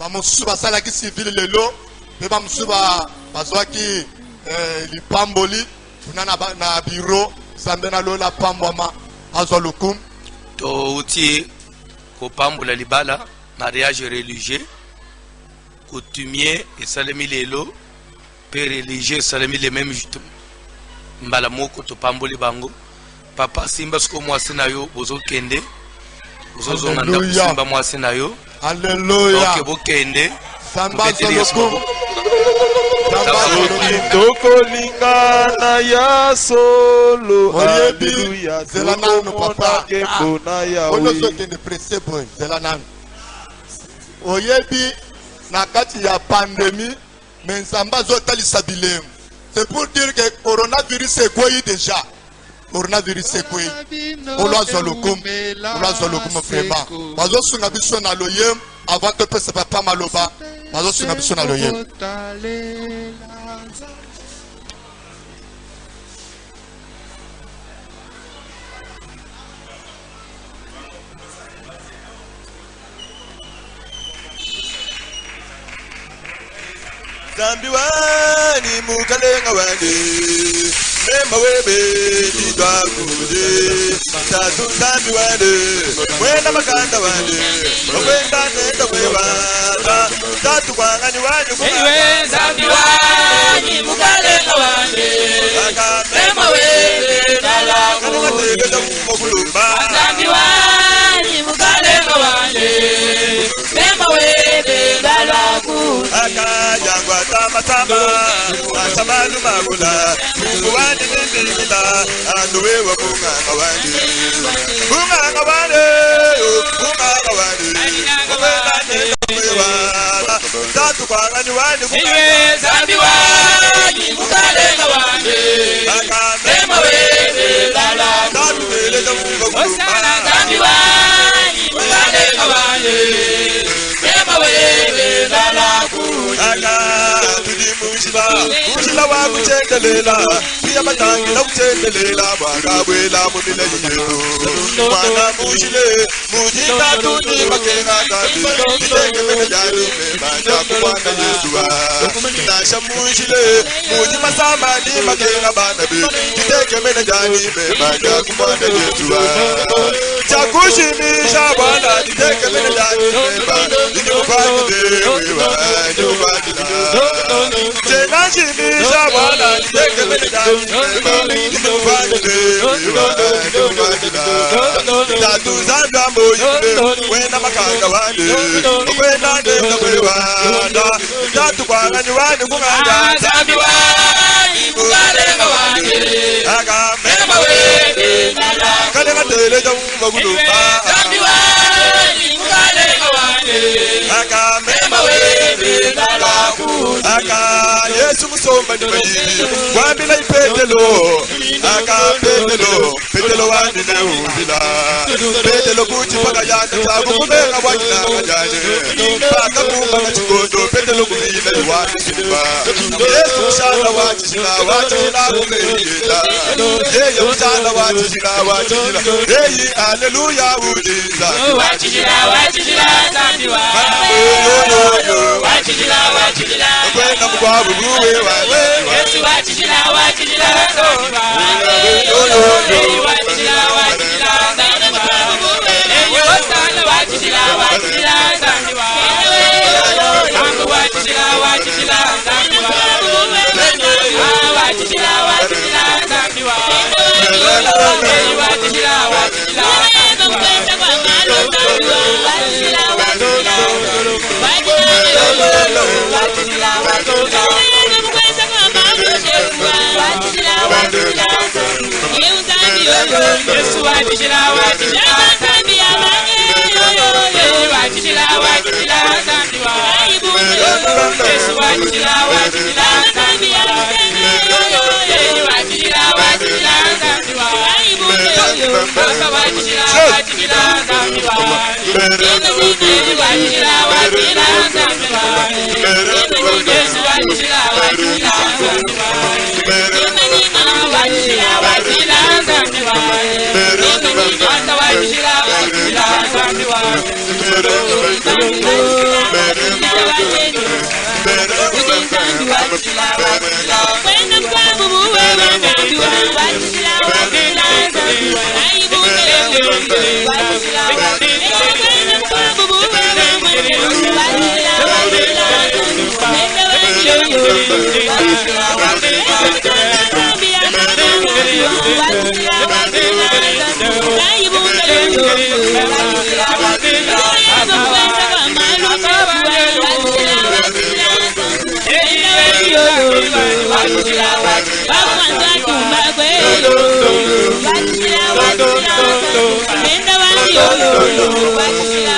bamosusu basalaki civil lelo mpe bamosusu bazwaki lipamboli tuna na biro Nzambe na lola pambwama azwa lokumu touti kopambola libala mariage religieux coutumier esalemi lelo mpe religieux esalemi le même mbala moko topamboli bango papa simba siko mwasi na yo bozokende bozozonga ndako simba mwasi na yo Alléluia. ok bokende tokolingana ya solo haleluya zela nanu papa kembona ya olozokende presse boy zela nanu oyebi na kati ya pandémie mais Nzambe azotalisa bilemo. C'est pour dire que coronavirus ekweyi déjà coronavirus ekweyi olwazwa lokumu vraiment bazosunga biso na loyem avant topesa papa maloba bazosunga biso na loyem. Zambi wani mukalenga wani Mema webe didwa kude Tatu zambi wani Mwenda makanda wani Mwenda nenda mwewata Tatu kwangani wani Ewe zambi wani mukalenga wani Mema webe dala kude Zambi wani mukalenga wani Mema webe dala kude Akajangwa tama Asamalu magula Munguwani nindikila Anuwewa munganga wani Munganga wani Munganga wani Mwenda nenda mwewata Tatu kwangani wani Ewe zambi wani mukalenga wani Mema webe dala kude Osana zambi wani mukalenga wani Mema webe dala kude Mushila wa kuchendelela Pia matangi na kuchendelela Mwanga wela munile yetu Mwana mushile Mujita tuni makenga kabi Nitenge mene jani Manja kumwana yesua Nasha mushile Mujima samani makenga banabi Nitenge mene jani Manja kumwana yesua Chakushimisha wana Nitenge mene jani Nitenge wewa Chenashimisha wana Nitenge mene jani Tatu zanda moyune Wena makanga wani Wena nenda mwewanda Tatu kwangani wani kunganga Zambi wani mukalenga wani Mema webe dala kude Kalenga tele jaunga gulumba Zambi wani mukalenga wani Mema webe dala kude Yesu musomba ni majini Wambila ipetelo Petelo wani ne uvila Petelo kuchi paka yane Sabu kumenga wajina kajane Paka kumba na chikondo Petelo kumina yuwani simba Yesu mshana wachishina kumengita Yeye mshana wachishina Yeyi aleluya ujiza Wachishila zambi wani Wachishila Kwenda mkwabu guwe wale Yesu wachishila zambi wani Wachishila zambi wani Osana wachishila zambi wani Angu wachishila zambi wani Wachishila zambi wani Wachishila Yesu wachishila zambi wani Wachishila zambi wani Yesu wachishila zambi wani Wachishila zambi wani Baba wachishila zambi wani Wachishila zambi wani Yesu wachishila zambi wani Wachishila zambi wani Ata wachishila zambi wani watishila wakwanza tumbagwe watishila enda wangi watishila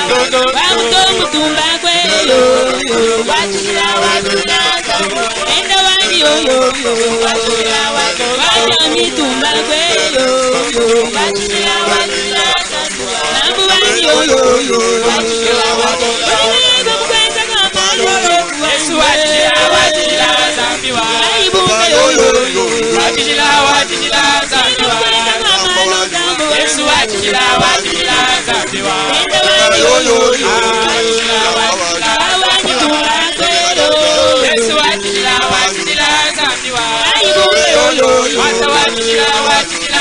wakutomu tumbagwe watishila enda wangi watishila wajami tumbagwe watishila nambu wangi watishila Yesu watishila zambiwa watishila zambiwa Yesu watishila zambiwa Yesu watishila zambiwa Wata watishila zambiwa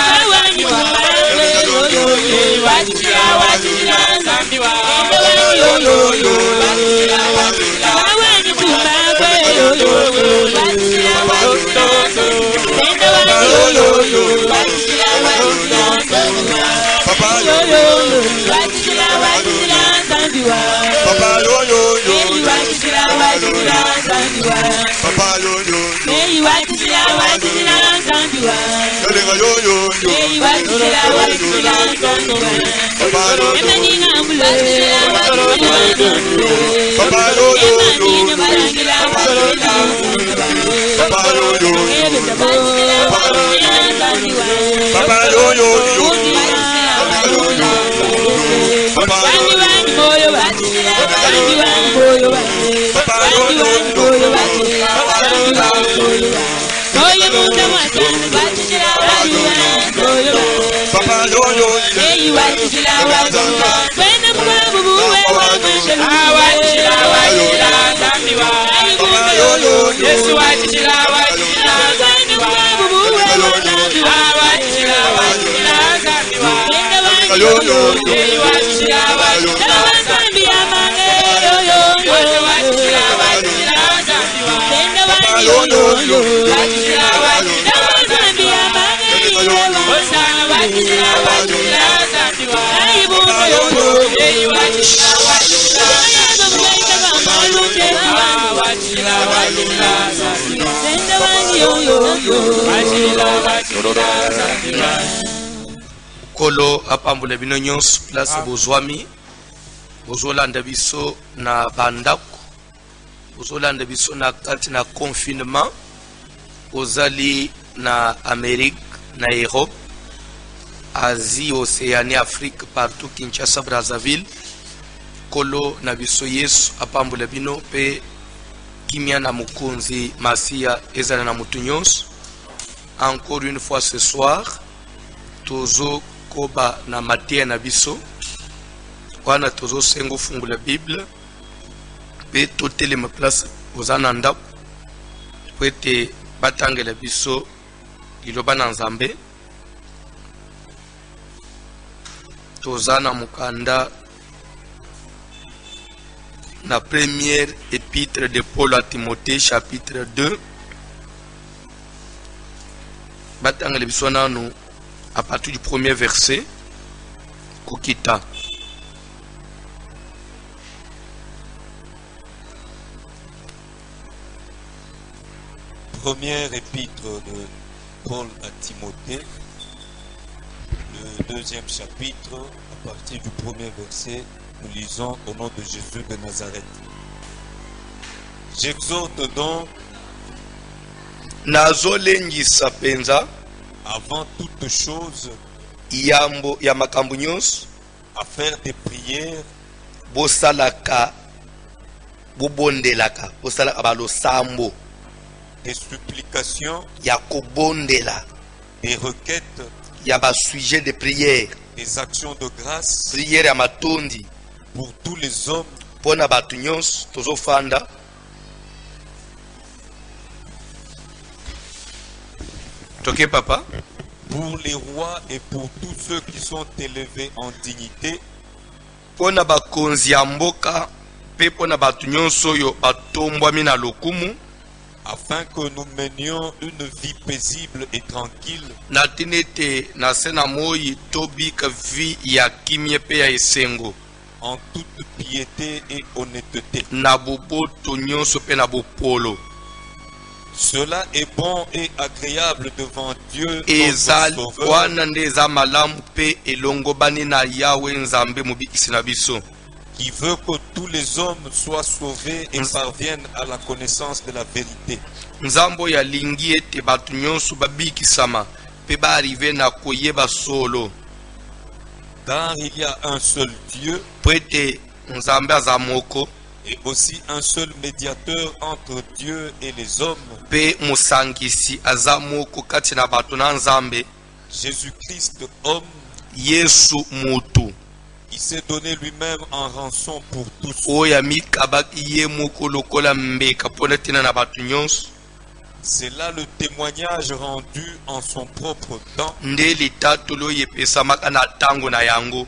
watishila zambiwa Kolo apambula bino nyonso place bozwami bozolanda biso na bandako bozolanda biso na kati na confinement ozali na Amérique na Europe Asie Océanie Afrique partout Kinshasa Brazzaville kolo na biso Yesu apambula bino pe kimia na mukunzi masia ezala na mutu nyonso. Encore une fois ce soir tozo koba na matia na biso wana tozo sengo fungu la Bible pe totele ma place ozana ndako po ete batangela biso liloba na Nzambe. Tozana mukanda na première épître de Paul à Timothée chapitre 2 batangela biso nanu à partir du premier verset Kokita. Première épître de Paul à Timothée, le deuxième chapitre, à partir du premier verset, nous lisons au nom de Jésus de Nazareth. J'exhorte donc, nazolengisa penza avant toute chose, yambo ya makambo nyonso à faire des prières, bosalaka bobondelaka bosalaka balosambo des supplications, ya kobondela des requêtes, ya basujet de prière des actions de grâce prière ya matondi pour tous les hommes, mpona bato nyonso tozofanda. Toke papa. Pour les rois et pour tous ceux qui sont élevés en dignité, mpona bakonzi ya mboka mpe mpona bato nyonso oyo batombwami na lokumu, afin que nous menions une vie paisible et tranquille, na tina ete na se na moi tobika vi ya kimia mpe ya esengo, en toute piété et honnêteté. na boboto nyonso mpe na bopolo. Cela est bon et agréable devant Dieu notre ezali Sauveur, wana nde eza malamu mpe elongobani na yawe nzambe mobikisi na biso qui veut que tous les hommes soient sauvés et parviennent à la connaissance de la vérité. nzambe oyo alingi ete bato nyonso babikisama mpe baarive na koyeba solo Car il y a un seul Dieu mpo ete nzambe aza moko et aussi un seul médiateur entre Dieu et les hommes, mpe mosangisi aza moko kati na bato na nzambe Jésus-Christ homme, yesu mutu qui s'est donné lui-même en rançon pour tous. oyo amikabaki ye moko lokola mbeka mpona tina na bato nyonso C'est là le témoignage rendu en son propre temps nde litatoli oyo epesamaka na ntango na yango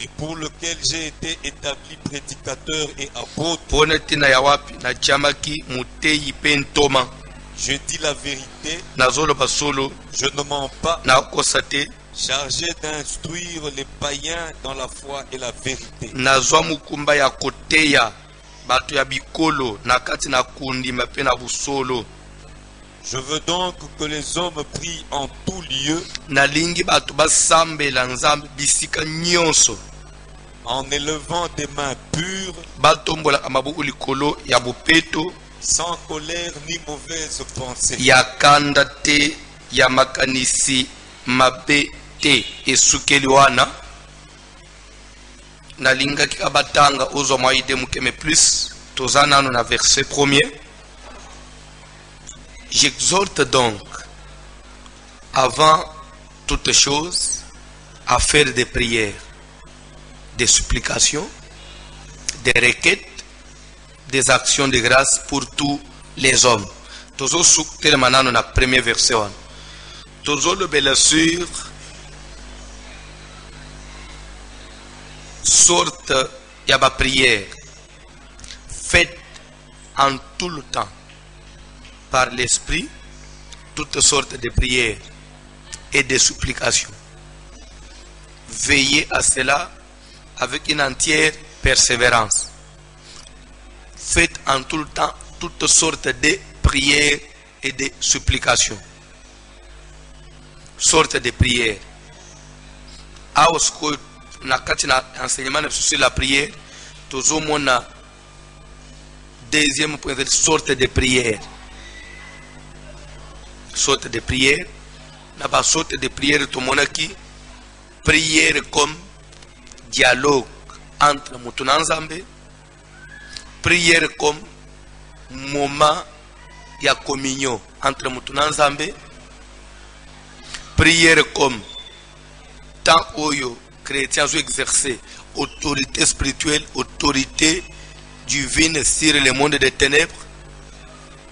et pour lequel j'ai été établi prédicateur et apôtre. mpona tina ya wapi natiamaki moteyi mpe ntoma Je dis la vérité, nazoloba solo je ne mens pas, nakosa te chargé d'instruire les païens dans la foi et la vérité. nazwa mokumba ya koteya bato ya bikolo na kati na kondima mpe na busolo Je veux donc que les hommes prient en tout lieu, nalingi bato basambela nzambe bisika nyonso en élevant des mains pures, batombolaka maboko likolo ya bopeto sans colère ni mauvaise pensée. ya kanda te ya makanisi mabe te esukeli wana nalingaki abatanga ozwa mwa ide mokeme plus toza nano na verset 1er. J'exhorte donc avant toute chose à faire des prières, des supplications, des requêtes, des actions de grâce pour tous les hommes. Tozo suktel manano na premier verset wana. Tozo le bela sur sorte ya ba prière faites en tout le temps par l'esprit toutes sortes de prières et de supplications. Veillez à cela avec une entière persévérance. Faites en tout le temps toutes sortes de prières et de supplications. Sortes de prières. Aosko na kati na enseignement sur la prière, toujours mon deuxième point de sorte de prière. Sorte de prière, n'a pas sorte de prière tout monde qui prière comme dialogue entre Moutouna Nzambe, prière comme moment ya communion entre Moutouna Nzambe, prière comme temps où les chrétiens ont exercé autorité spirituelle, autorité divine sur le monde des ténèbres,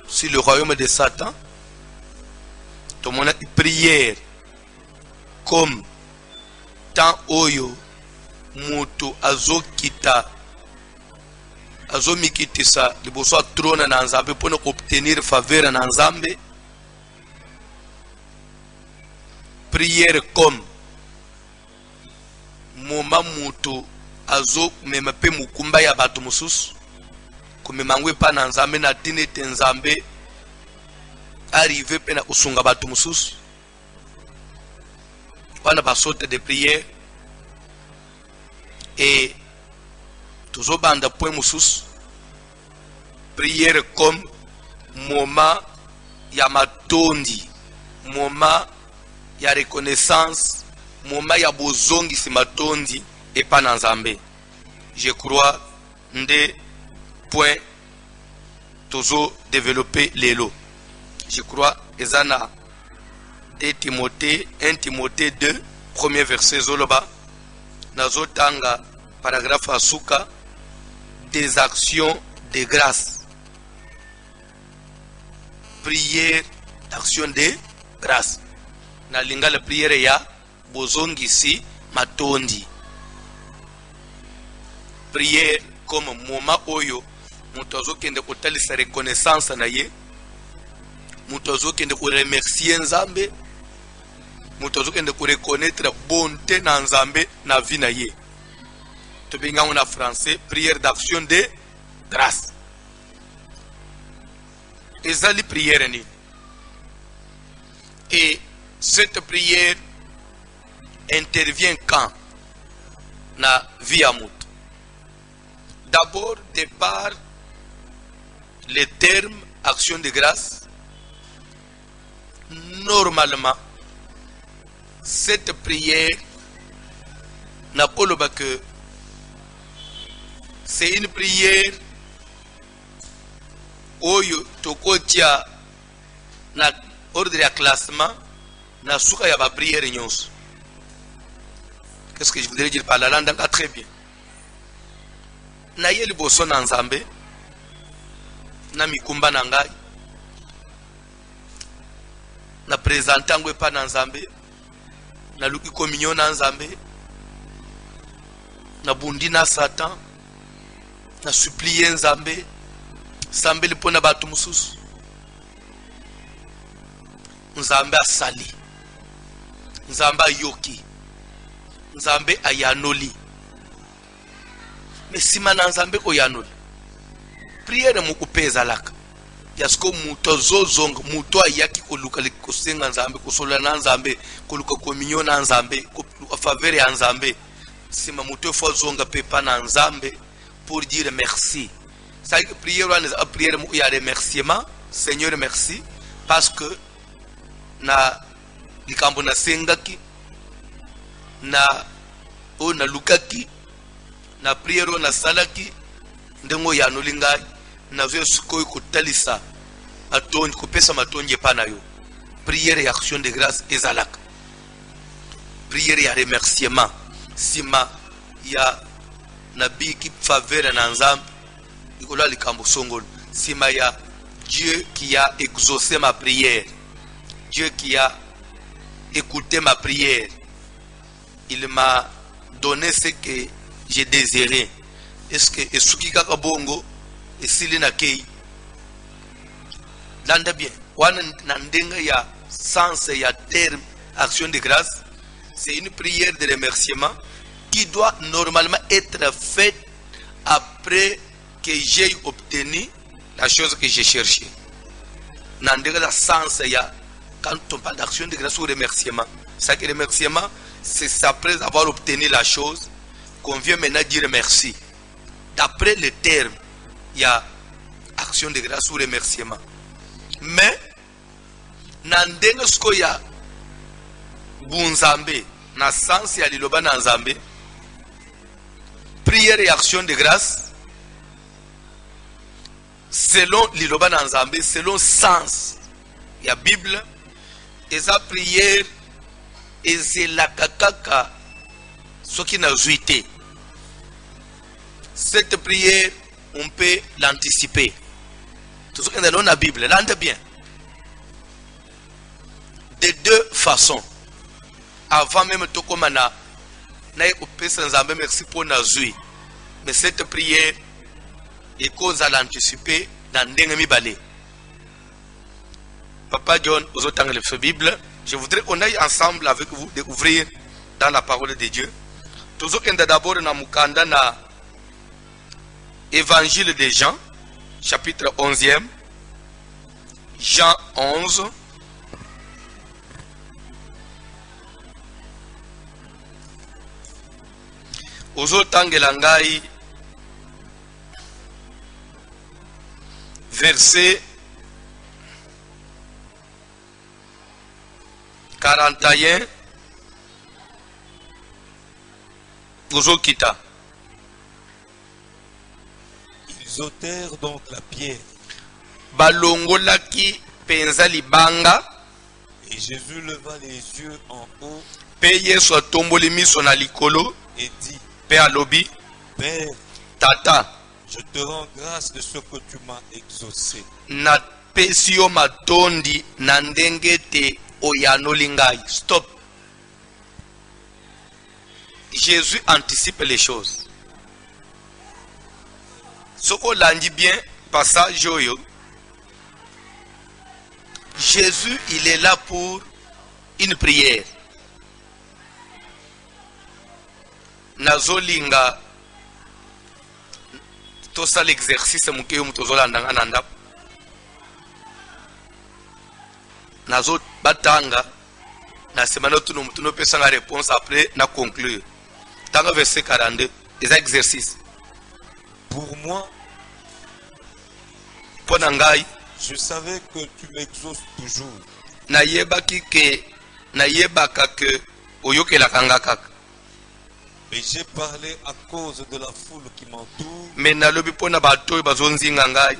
sur le royaume de Satan. Tout le monde a prière comme tant oyo mutu azokita azomikitisa liboso trona na nzambe pour obtenir faveur na nzambe. Prière comme moment mutu azo mema pe mukumba ya bato mususu kumemangwe pa na nzambe na tinete nzambe arrivé pena usunga bato mususu wana basorte de prière et tozobanda point mususu prière comme moment ya matondi, moment ya reconnaissance, moment ya bozongisi matondi epa na nzambe. Je crois nde point tozo développer lelo. Je crois ezana 1 Timothée 2 premier verset zoloba nazotanga paragraphe asuka des actions de grâce, prière d'action de grâce na lingala prière ya bozongisi matondi, prière comme moment oyo mutu azokende kotalisa reconnaissance na ye, mutu azokende ko remercier nzambe, mutu azokende ko reconnaître bonté na nzambe na vie na ye. To benga en français prière d'action de grâce. ezali prière nini. Et cette prière intervient quand na vie à mout. D'abord, de par les termes action de grâce, normalement, cette prière n'a pas que c'est une prière oyo tokotia na ordre à classement na souka ya ba prière nyonso. Qu'est-ce que je voudrais dire par là? L'andanga très bien. Na yeli boso na nzambe na mikumba na ngai na présenter ngwe pa na nzambe na luki communion na nzambe na bundi na Satan na supplier nzambe sambeli pona batu mususu nzambe asali nzambe ayoki nzambe ayanoli. Mais si man nzambe ko yanoli prière mukupeza laka yasko muto zozonga muto ayaki koluka likosenga nzambe kusola na nzambe koluka communion na nzambe ko faveur ya nzambe sima muto fo zonga pepa na nzambe pour dire merci. Ça que prière on prière mu ya remerciement Seigneur merci parce que na likambo na sengaki na o na lukaki na prière na salaki ndengo ya nolinga na zo sikoy kotalisa atonji kopesa matonji pa na yo. Prière et action de grâce ezalaka. Prière et remerciement sima ya nabi ki faveur na nzambe ikola likambo songolo sima ya Dieu qui a exaucé ma prière, Dieu qui a écouté ma prière, il m'a donné ce que j'ai désiré. Est-ce que esuki kaka bongo esili na kei landa bien wana nandenga ya sens ya terme action de grâce, c'est une prière de remerciement qui doit normalement être faite après que j'ai obtenu la chose que j'ai cherchée. Nandenga la sens ya quand on parle d'action de grâce ou remerciement, ça que remerciement c'est après avoir obtenu la chose qu'on vient maintenant dire merci. D'après le terme, il y a action de grâce ou remerciement. Mais, nandenge sko ya bunzambe, na sens ya liloba na nzambe, prière et action de grâce, selon liloba na nzambe, selon sens ya Bible, et sa prière, et c'est la kakaka, ce qui n'a jouité. Cette prière, on peut l'anticiper. Tout ce qu'on a dans la Bible, l'entend bien. De deux façons. Avant même tout comme on a merci pour nous. Mais cette prière est cause à l'anticiper dans l'ennemi balé. Papa John, aux autres de la Bible, je voudrais qu'on aille ensemble avec vous découvrir dans la parole de Dieu. Tout ce qu'on a d'abord dans Mukanda na Évangile de Jean, chapitre 11e, Jean 11, Ozotangelangai, verset 41, Ozokita. Ils ôtèrent donc la pierre. Balongolaki penza libanga. Et Jésus leva les yeux en haut Pe Yesu atomboli miso na likolo. et dit, Pe alobi. Père, Tata. je te rends grâce de ce que tu m'as exaucé. Na pesi yo matondi na ndenge te oyanoli ngai. Stop. Jésus anticipe les choses. Ce qu'on l'a dit bien, passage yo. Jésus, il est là pour une prière. Nazolinga tout ça l'exercice mukeyo mutozola ndanga nanda. nazo batanga na semana tuno pesa nga réponse après na conclure. Tanga verset 42 des exercices. Pour moi, Pona ngai je savais que tu m'exauces toujours. nayebaki ke nayebaka ke oyokelaka nga kaka. Mais j'ai parlé à cause de la foule qui m'entoure, Me nalobi mpona bato oyo bazonzinga ngai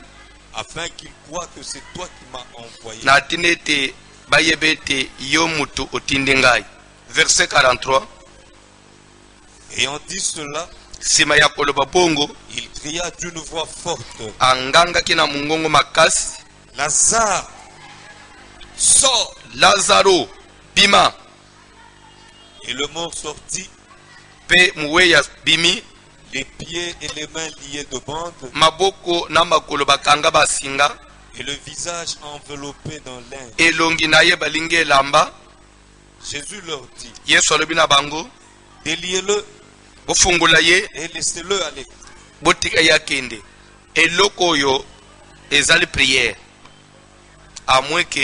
afin qu'ils croient que c'est toi qui m'as envoyé. na tina ete bayeba ete yo mutu otindi ngai. Verset 43. Ayant dit cela, Nsima ya koloba bongo il cria d'une voix forte, angangaki na mongongo makasi, Lazare, sors! Lazaro bima. Et le mort sortit, Pe muweya bimi, les pieds et les mains liés de bandes, maboko na makolo bakanga basinga, et le visage enveloppé dans lin. elongi na ye balingi elamba. Jésus leur dit, Yesu alobi na bango, déliez-le bofungula ye, et laissez-le aller. botika ye akende. Eloko oyo ezali prière. À moins que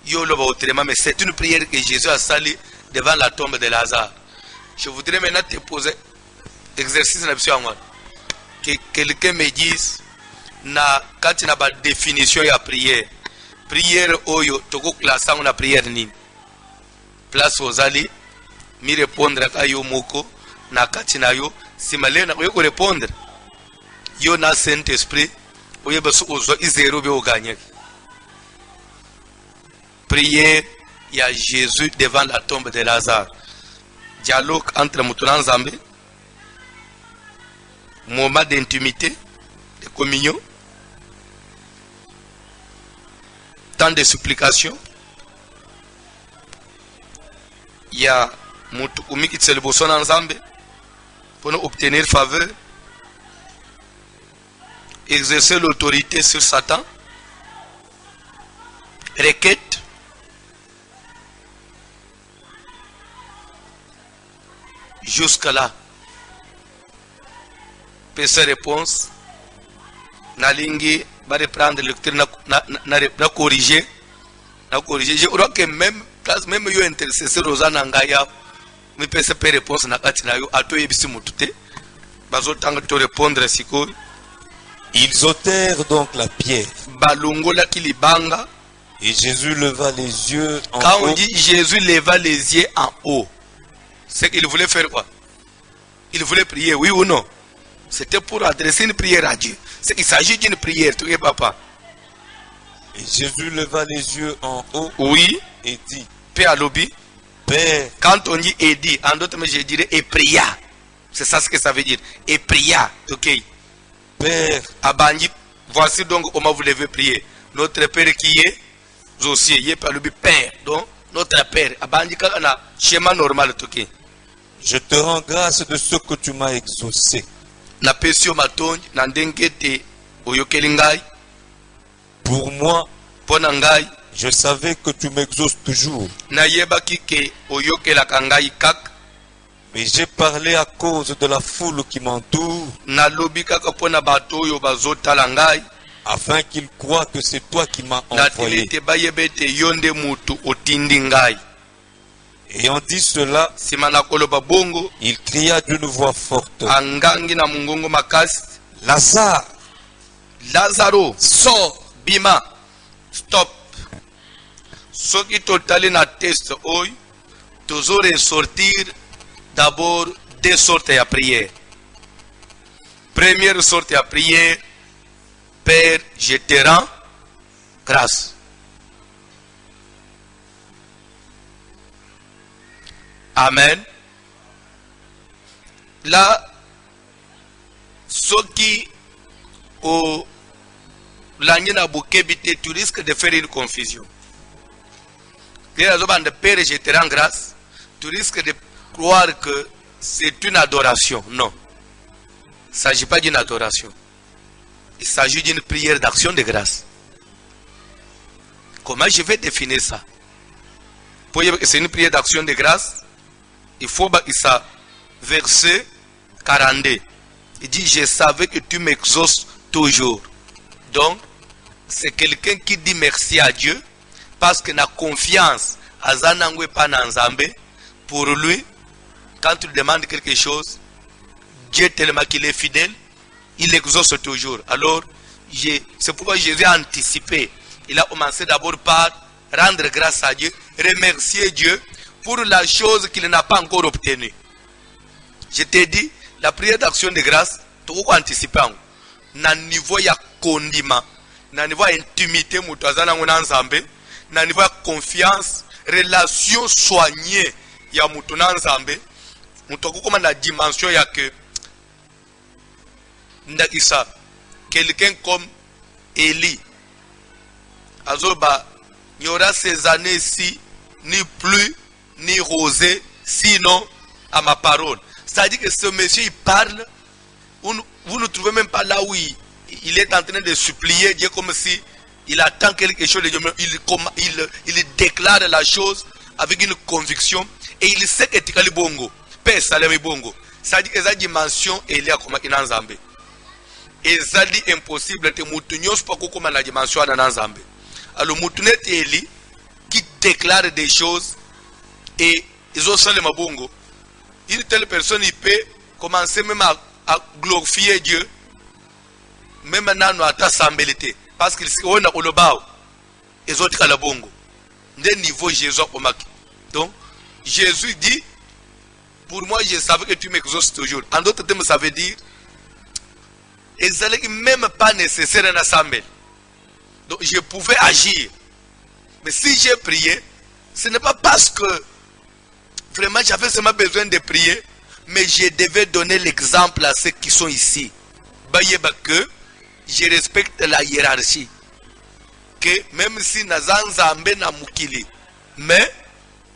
yo loba autrement, mais c'est une prière que Jésus a sali devant la tombe de Lazare. Je voudrais maintenant te poser exercice na biso yango. Que quelqu'un me dise na kati na ba définition ya prière. Prière oyo toko classe na prière nini? Place ozali mi répondre ka yo moko na kati na yo simale na ko répondre. Yo na Saint-Esprit oyo baso ozo izero be oganye. Prière ya Jésus devant la tombe de Lazare. Dialogue entre Moutouna Nzambe, moment d'intimité, de communion, temps de supplication. Il y a Moutoumi qui se le na Nzambe pour obtenir faveur, exercer l'autorité sur Satan, requête. Jusqu'à là, pesa réponse, nalingi va reprendre le lecture na corriger, Je crois que même place même yo intercesseur Rosana ngaya, mi pesa pe réponse na kati na yo ato yebisi mutute, bazo tanga to répondre siko. Ils ôtèrent donc la pierre. Balongola kilibanga. Et Jésus leva les yeux en Quand haut. on dit Jésus leva les yeux en haut, c'est qu'il voulait faire quoi? Il voulait prier, oui ou non? C'était pour adresser une prière à Dieu. C'est qu'il s'agit d'une prière, tu es papa. Et Jésus leva les yeux en haut Oui, et dit, Père à lobby. Père, Quand on dit et dit, en d'autres mots, je dirais et pria. C'est ça ce que ça veut dire. Et pria, ok. Père, Abandi, voici donc comment vous devez prier. Notre Père qui est aussi, il est par le Père. Donc, notre Père, Abandi, quand on a schéma normal, ok. je te rends grâce de ce que tu m'as exaucé. Na pesio matonji, na ndengete oyokelingai, Pour moi, ponangai, je savais que tu m'exauces toujours. na yebaki ke oyokelaka ngai kaka, Mais j'ai parlé à cause de la foule qui m'entoure, na lobi kaka pona bato oyo bazotala ngai, afin qu'ils croient que c'est toi qui m'as na envoyé. tilete bayebete yonde mutu otindi ngai. Ayant dit cela, Sima na koloba bongo, il cria d'une voix forte, angangi na mungongo makasi, Lazare, Lazaro, sors! bima, stop. Soki totali na test oyo, tozo ressortir d'abord deux sortes de prières. Première sorte de prière, Père, je te rends grâce. Amen. Là, soki au l'année bouquet, tu risques de faire une confusion. Père, je te rends grâce. Tu risques de croire que c'est une adoration. Non. Il ne s'agit pas d'une adoration. Il s'agit d'une prière d'action de grâce. Comment je vais définir ça? Pour dire que c'est une prière d'action de grâce, il faut que ça, verset 42. Il dit, je savais que tu m'exauces toujours. Donc, c'est quelqu'un qui dit merci à Dieu parce que na confiance azanangwe pas na nzambe. Pour lui, quand tu lui demandes quelque chose, Dieu tellement qu'il est fidèle, il exauce toujours. Alors, c'est pourquoi Jésus a anticipé. Il a commencé d'abord par rendre grâce à Dieu, remercier Dieu pour la chose qu'il n'a pas encore obtenue. Je t'ai dit, la prière d'action de grâce, tu peux anticiper. Na niveau ya kondima, na niveau ya intimité, na niveau ya confiance, relation soignée, ya mutuna nzambe, mutoko comme la dimension ya que ndakisa quelqu'un comme Élie azoba il y aura ces années-ci ni pluie ni rosée sinon à ma parole. C'est-à-dire que ce monsieur il parle, vous ne trouvez même pas là où il est en train de supplier Dieu comme si il attend quelque chose de Dieu. Il déclare la chose avec une conviction et il sait que tikali bongo pe salami bongo. C'est-à-dire que cette dimension elle est comme in Nzambe. Et ça dit impossible te mutunyos pas comme la dimension en Nzambe. Alors mutunet Eli qui déclare des choses et ils ont salé bongo. Une telle personne il peut commencer même à glorifier Dieu même maintenant à ta sambelité parce qu'il s'est on a le bao ils ont tikala bongo. D'un niveau Jésus omaki. Donc Jésus dit, pour moi je savais que tu m'exauces toujours. En d'autres termes ça veut dire, et ça n'est même pas nécessaire en assemblée. Donc je pouvais agir. Mais si j'ai prié, ce n'est pas parce que vraiment j'avais seulement besoin de prier, mais je devais donner l'exemple à ceux qui sont ici. Que je respecte la hiérarchie. Que même si Nazanzambe na mukili, mais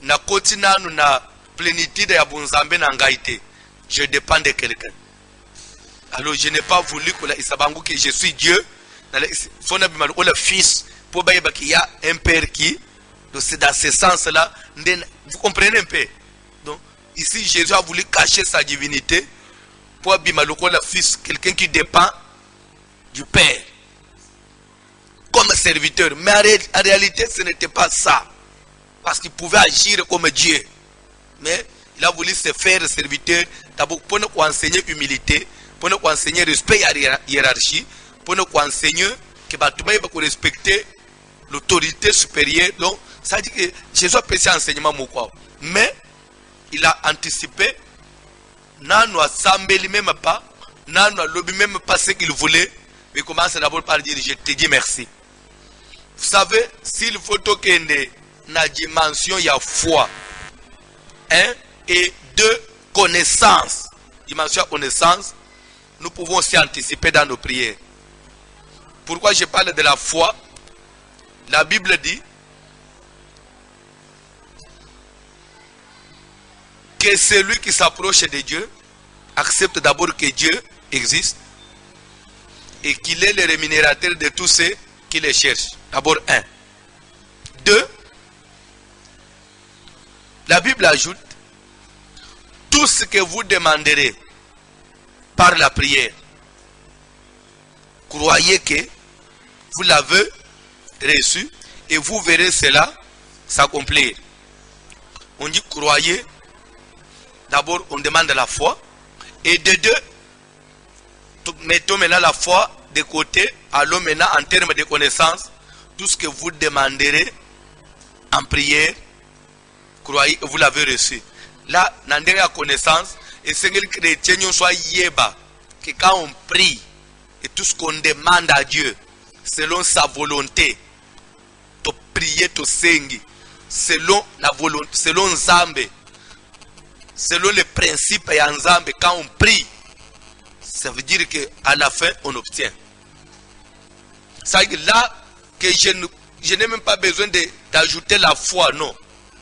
na kotina na plénitude ya bunzambe na ngaite, je dépends de quelqu'un. Alors je n'ai pas voulu que je suis Dieu, le fils, pour qu'il y a un père qui, c'est dans ce sens-là, vous comprenez un peu. Donc ici Jésus a voulu cacher sa divinité pour le fils, quelqu'un qui dépend du père comme serviteur. Mais en réalité ce n'était pas ça. Parce qu'il pouvait agir comme Dieu. Mais il a voulu se faire serviteur d'abord pour nous enseigner humilité, pour nous enseigner respect à la hiérarchie, pour nous enseigner que tout le monde respecter l'autorité supérieure. Donc, ça dit que Jésus a fait cet enseignement. Mais il a anticipé, nous assemblé même pas, nous lobby même pas ce qu'il voulait, mais commence d'abord par dire je te dis merci. Vous savez, s'il faut que la dimension il y a foi, et deux, connaissance. Dimension connaissance, nous pouvons aussi anticiper dans nos prières. Pourquoi je parle de la foi? La Bible dit que celui qui s'approche de Dieu accepte d'abord que Dieu existe et qu'il est le rémunérateur de tous ceux qui le cherchent. D'abord, 1. 2. La Bible ajoute, tout ce que vous demanderez par la prière, croyez que vous l'avez reçu et vous verrez cela s'accomplir. On dit croyez, d'abord on demande la foi, et de deux, mettons maintenant la foi de côté, allons maintenant en termes de connaissance, tout ce que vous demanderez en prière, croyez que vous l'avez reçu. Là, dans la connaissance, et c'est que les chrétiens soient yéba, que quand on prie, et tout ce qu'on demande à Dieu, selon sa volonté, de prier, de sengi, selon la volonté, selon Nzambe, selon les principes et Nzambe, quand on prie, ça veut dire qu'à la fin, on obtient. Ça veut dire là, que je n'ai même pas besoin d'ajouter la foi, non.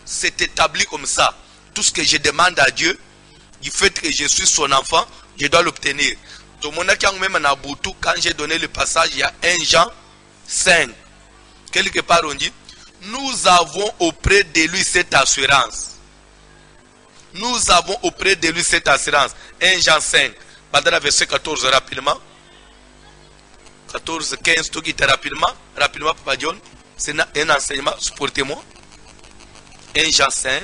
C'est établi comme ça. Tout ce que je demande à Dieu, du fait que je suis son enfant, je dois l'obtenir. Tout le monde qui a même un aboutou, quand j'ai donné le passage, il y a 1 Jean 5. Quelque part on dit, nous avons auprès de lui cette assurance. Nous avons auprès de lui cette assurance. 1 Jean 5. Badara verset 14 rapidement. 14, 15, tout qui était rapidement. Rapidement, Papa John. C'est un enseignement, supportez-moi. 1 Jean 5.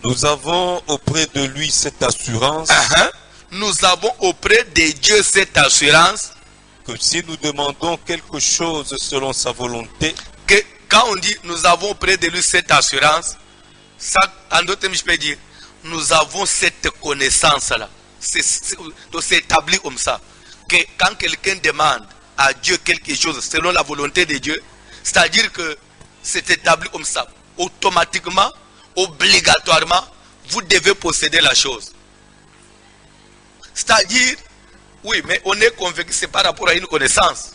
Nous avons auprès de lui cette assurance Nous avons auprès de Dieu cette assurance que si nous demandons quelque chose selon sa volonté, que quand on dit nous avons auprès de lui cette assurance, ça, en d'autres termes, je peux dire, nous avons cette connaissance-là. C'est établi comme ça. Que quand quelqu'un demande à Dieu quelque chose selon la volonté de Dieu, c'est-à-dire que c'est établi comme ça. Automatiquement, obligatoirement, vous devez posséder la chose. C'est-à-dire, oui, mais on est convaincu, c'est par rapport à une connaissance.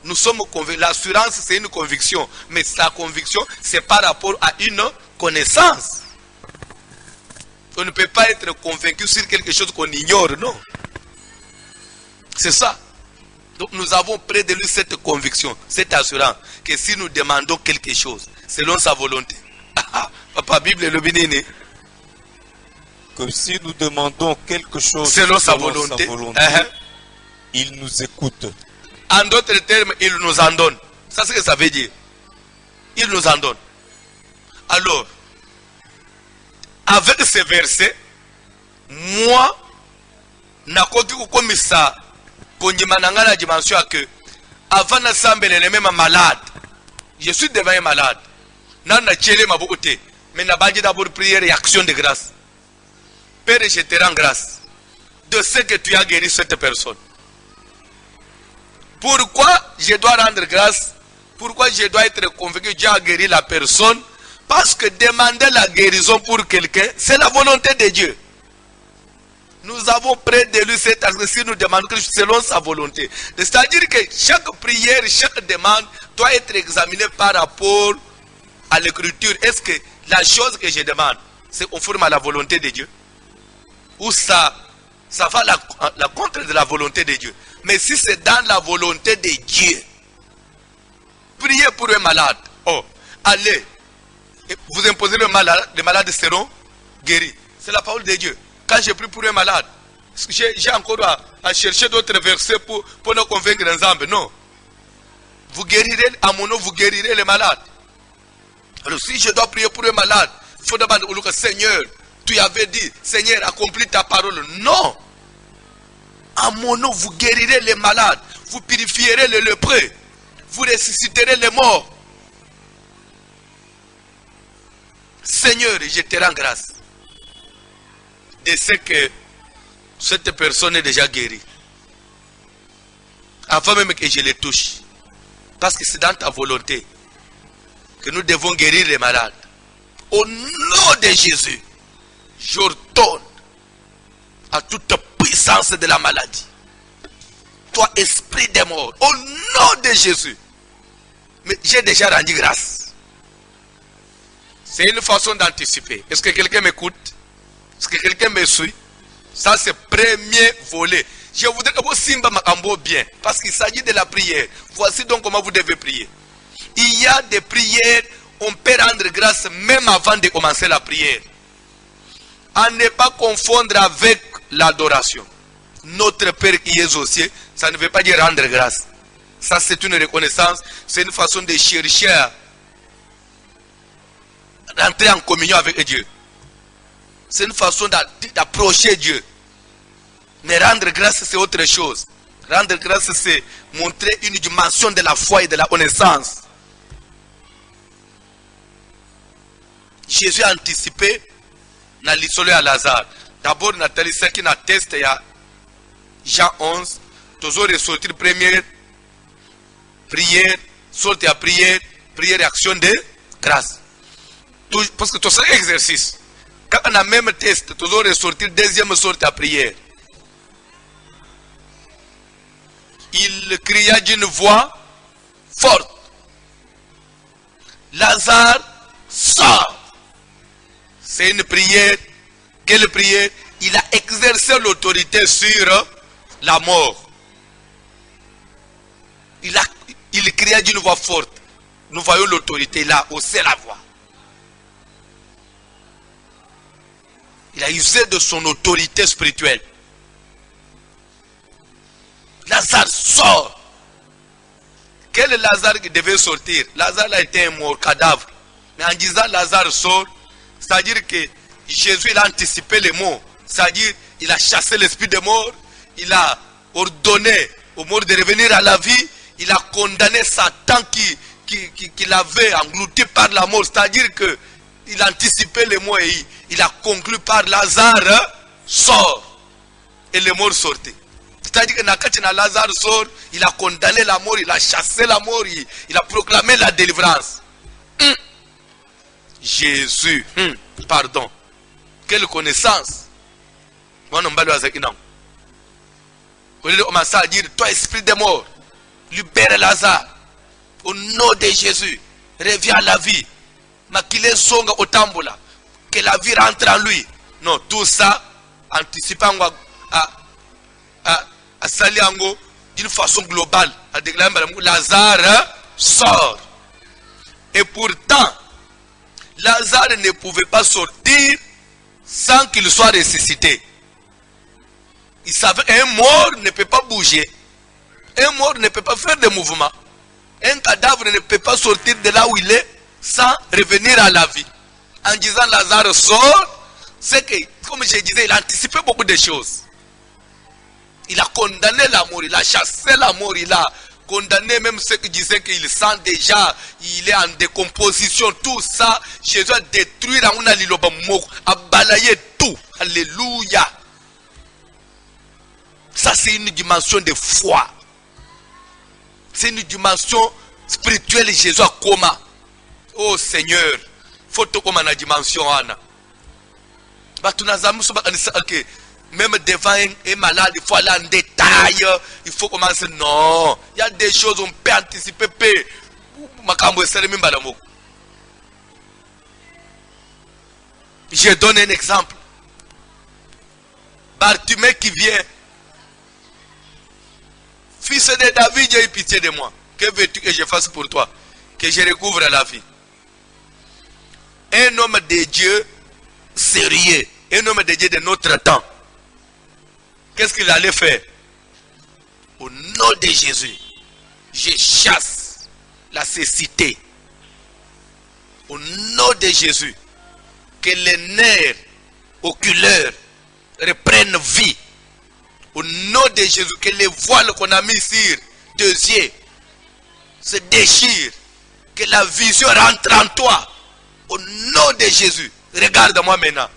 Nous sommes convaincus, l'assurance c'est une conviction, mais la conviction c'est par rapport à une connaissance. On ne peut pas être convaincu sur quelque chose qu'on ignore, non. C'est ça. Donc nous avons près de lui cette conviction, cette assurance, que si nous demandons quelque chose, selon sa volonté. Papa Bible le bénini. que si nous demandons quelque chose selon sa volonté, il nous écoute. En d'autres termes, il nous en donne. Ça, c'est ce que ça veut dire. Il nous en donne. Alors, avec ce verset, moi, nakoki kukomisa konyimananga na dimension que avant na sambele les mêmes malades. Je suis devant un malade. Nan na tchele mabokote. Mais na baji d'abord prière et action de grâce. Père, je te rends grâce de ce que tu as guéri cette personne. Pourquoi je dois rendre grâce? Pourquoi je dois être convaincu que Dieu a guéri la personne? Parce que demander la guérison pour quelqu'un, c'est la volonté de Dieu. Nous avons près de lui cette acte si nous demandons quelque chose selon sa volonté. C'est-à-dire que chaque prière, chaque demande doit être examinée par rapport à l'écriture. Est-ce que la chose que je demande, c'est conforme à la volonté de Dieu? Ou ça va à la contre de la volonté de Dieu? Mais si c'est dans la volonté de Dieu, priez pour un malade. Oh, allez, vous imposez le malade, les malades seront guéris. C'est la parole de Dieu. Quand j'ai pris pour un malade, j'ai encore à chercher d'autres versets pour nous convaincre ensemble. Non. Vous guérirez, à mon nom, vous guérirez les malades. Alors si je dois prier pour un malade, il faut demander au Seigneur, tu avais dit, Seigneur, accomplis ta parole. Non. À mon nom, vous guérirez les malades, vous purifierez les lépreux, vous ressusciterez les morts. Seigneur, je te rends grâce de ce que cette personne est déjà guérie. Avant même que je les touche. Parce que c'est dans ta volonté que nous devons guérir les malades. Au nom de Jésus, j'ordonne à toute puissance de la maladie. Toi, esprit des morts, au nom de Jésus. Mais j'ai déjà rendu grâce. C'est une façon d'anticiper. Est-ce que quelqu'un m'écoute? Est-ce que quelqu'un me suit? Ça, c'est le premier volet. Je voudrais que vous simba makambo bien. Parce qu'il s'agit de la prière. Voici donc comment vous devez prier. Il y a des prières, on peut rendre grâce même avant de commencer la prière. À ne pas confondre avec l'adoration. Notre Père qui est aux cieux, ça ne veut pas dire rendre grâce. Ça, c'est une reconnaissance. C'est une façon de chercher à rentrer en communion avec Dieu. C'est une façon d'approcher Dieu. Mais rendre grâce, c'est autre chose. Rendre grâce, c'est montrer une dimension de la foi et de la connaissance. Jésus a anticipé na l'isole à Lazare. D'abord, Nathalie, ce qui n'a testé, il y a Jean 11. Toujours ressortir première prière, sortir à prière, prière et action de grâce. Parce que tout ça est exercice. Quand on a même test, toujours ressortir deuxième sorte à prière. Il cria d'une voix forte. Lazare, sort. C'est une prière. Quelle prière? Il a exercé l'autorité sur la mort. Il cria d'une voix forte. Nous voyons l'autorité là, haussé la voix. Il a usé de son autorité spirituelle. Lazare Lazare qui devait sortir. Lazare a été un mort, cadavre. Mais en disant Lazare sort, c'est-à-dire que Jésus il a anticipé les morts. C'est-à-dire il a chassé l'esprit de mort, il a ordonné aux morts de revenir à la vie, il a condamné Satan qui l'avait englouti par la mort. C'est-à-dire qu'il a anticipé les morts et il a conclu par Lazare sort. Et les morts sortaient. C'est-à-dire que quand Lazare sort, il a condamné la mort, il a chassé la mort, il a proclamé la délivrance. Jésus, pardon. Quelle connaissance. On commence à dire, toi esprit de mort, libère Lazare. Au nom de Jésus, reviens à la vie. Makile songa otambola. Que la vie rentre en lui. Non, tout ça, anticipant à Saliango d'une façon globale. À déclarer Lazare sort. Et pourtant, Lazare ne pouvait pas sortir sans qu'il soit ressuscité. Il savait qu'un mort ne peut pas bouger. Un mort ne peut pas faire de mouvement. Un cadavre ne peut pas sortir de là où il est sans revenir à la vie. En disant Lazare sort, c'est que, comme je disais, il a anticipé beaucoup de choses. Il a condamné la mort, il a chassé la mort, il a condamné même ceux qui disaient qu'il sent déjà, il est en décomposition, tout ça. Jésus a détruit, a balayé tout. Alléluia. Ça, c'est une dimension de foi. C'est une dimension spirituelle. Jésus a comment? Oh Seigneur, faut que comme la dimension Anna. Même devant un malade, il faut aller en détail. Il faut commencer. Non, il y a des choses on peut anticiper. Je donne un exemple. Bartimée qui vient. Fils de David, j'ai eu pitié de moi. Que veux-tu que je fasse pour toi? Que je recouvre la vie. Un homme de Dieu sérieux. Un homme de Dieu de notre temps. Qu'est-ce qu'il allait faire? Au nom de Jésus, je chasse la cécité. Au nom de Jésus, que les nerfs oculaires reprennent vie. Au nom de Jésus, que les voiles qu'on a mis sur deux yeux se déchirent. Que la vision rentre en toi. Au nom de Jésus, regarde-moi maintenant.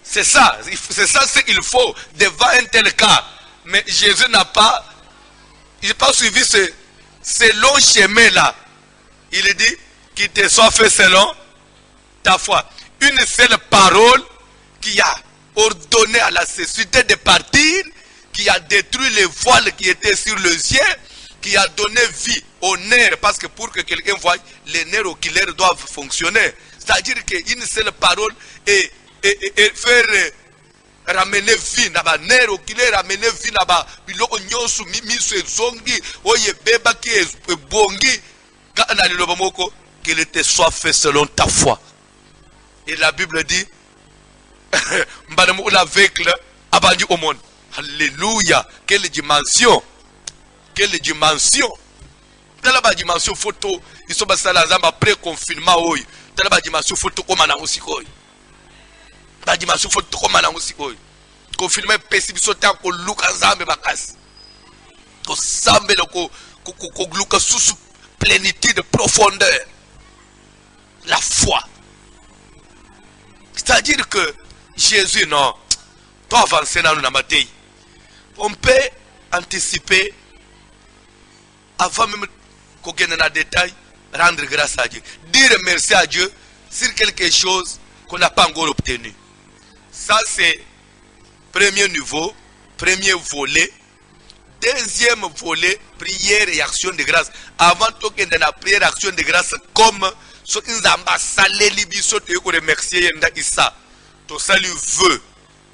C'est ça ce qu'il faut devant un tel cas. Mais Jésus n'a pas suivi ce long chemin là. Il dit qu'il te soit fait selon ta foi. Une seule parole qui a ordonné à la cécité de partir, qui a détruit les voiles qui étaient sur le ciel, qui a donné vie aux nerfs, parce que pour que quelqu'un voie, les nerfs oculaires doivent fonctionner. C'est-à-dire qu'une seule parole et faire ramener vie naba nerf oculaire, ramener vie naba biloko nyonso miso ezongi oye beba ki ebongi kana liloba moko, qu'il te soit fait selon ta foi. Et la Bible dit mbana mo l'aveugle abandi au monde. Alléluia. Quelle dimension. Quelle dimension. Dans la dimension photo, ils sont passés à la zamba pré-confinement. Dans la dimension photo, comme on a aussi. La dimension photo, comme on a aussi. Confinement, pessimiste, sauter à Luka Zambe Bakas. Ko Zambe, ko Luka sous plénitude, profondeur. La foi. C'est-à-dire que Jésus, non, doit avancer dans le matin. On peut anticiper avant même qu'on gagne dans le détail, rendre grâce à Dieu. Dire merci à Dieu sur quelque chose qu'on n'a pas encore obtenu. Ça, c'est premier niveau, premier volet. Deuxième volet, prière et action de grâce. Avant tout que dans la prière et action de grâce, comme ceux qui nous ont salé l'Ibiso, tu veux remercier Yenda Issa. Tu salut vœu.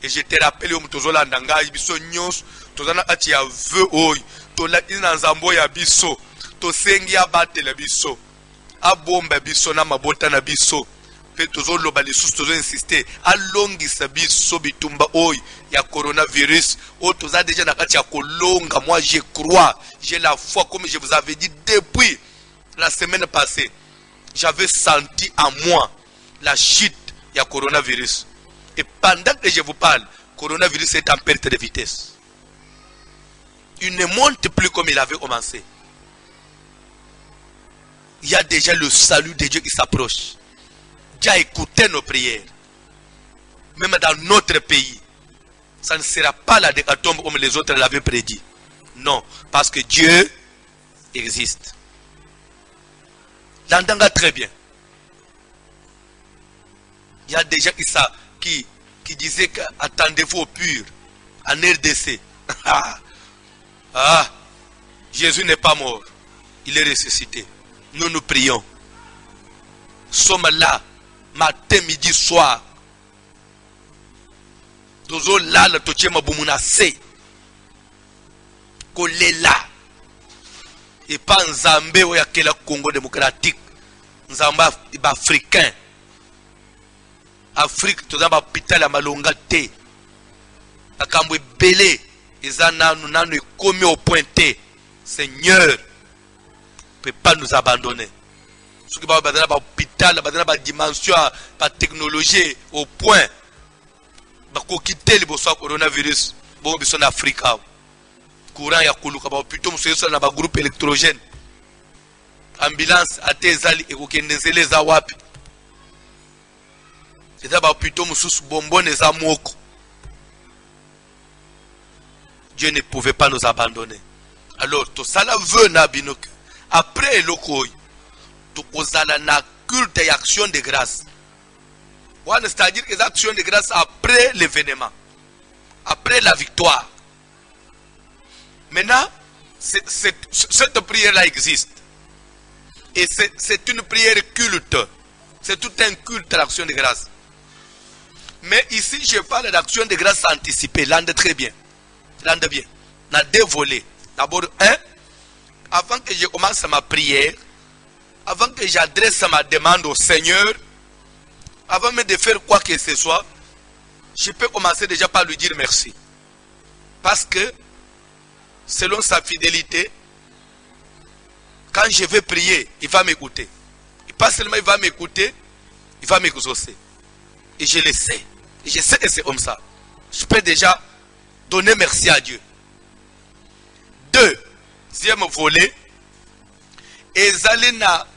Et je te rappelle, tu as l'andanga, Ibiso Nyos, tu as un vœu, tu as un zambo ya biso, tu as un sengi abate la biso, a bomba biso na mabota na biso, pe tozoloba lisusu tozoinsiste alongisa biso bitumba oyo ya coronavirus oyo toza déjà na kati ya kolonga. Moi je crois, j'ai la foi, comme je vous avais dit depuis la semaine passée, j'avais senti en moi la chute du coronavirus. Et pendant que je vous parle, le coronavirus est en perte de vitesse. Il ne monte plus comme il avait commencé. Il y a déjà le salut de Dieu qui s'approche. Dieu a écouté nos prières. Même dans notre pays, ça ne sera pas la décatombe comme les autres l'avaient prédit. Non, parce que Dieu existe. L'entendant très bien. Il y a des gens qui disaient que attendez-vous au pur en RDC. Jésus n'est pas mort. Il est ressuscité. Nous nous prions. Nous sommes là, matin, midi, soir. Nous sommes là, nous sommes là. Kolela. Et pas en Zambé ou le Congo démocratique. Nzamba africain. Afrique, tout ça, hôpital à Malonga T. La Camboué belé. Ils ont commis au point T. Seigneur, ne peut pas nous abandonner. Ce qui va à l'hôpital, à la dimension, à la technologie, au point. Pour quitter le coronavirus, bon, ils sont en Afrique. Courant, il y a plutôt un groupe électrogène. Ambulance, à Tezali, et les Awapi. C'est plutôt un bonbon et Zamoko. Dieu ne pouvait pas nous abandonner. Alors, tout ça veut n'abinoque. Après le coup, tout ça na culte et action de grâce. C'est-à-dire que les actions de grâce après l'événement, après la victoire. Maintenant, cette prière-là existe. Et c'est une prière culte. C'est tout un culte à l'action de grâce. Mais ici, je parle d'action de grâce anticipée. L'ande très bien. L'ande bien. On a deux volets. D'abord, avant que je commence ma prière, avant que j'adresse ma demande au Seigneur, avant même de faire quoi que ce soit, je peux commencer déjà par lui dire merci. Parce que, selon sa fidélité, quand je vais prier, il va m'écouter. Et pas seulement il va m'écouter, il va m'exaucer. Et je le sais. Et je sais que c'est comme ça. Je peux déjà donner merci à Dieu. Deuxième volet, ezali na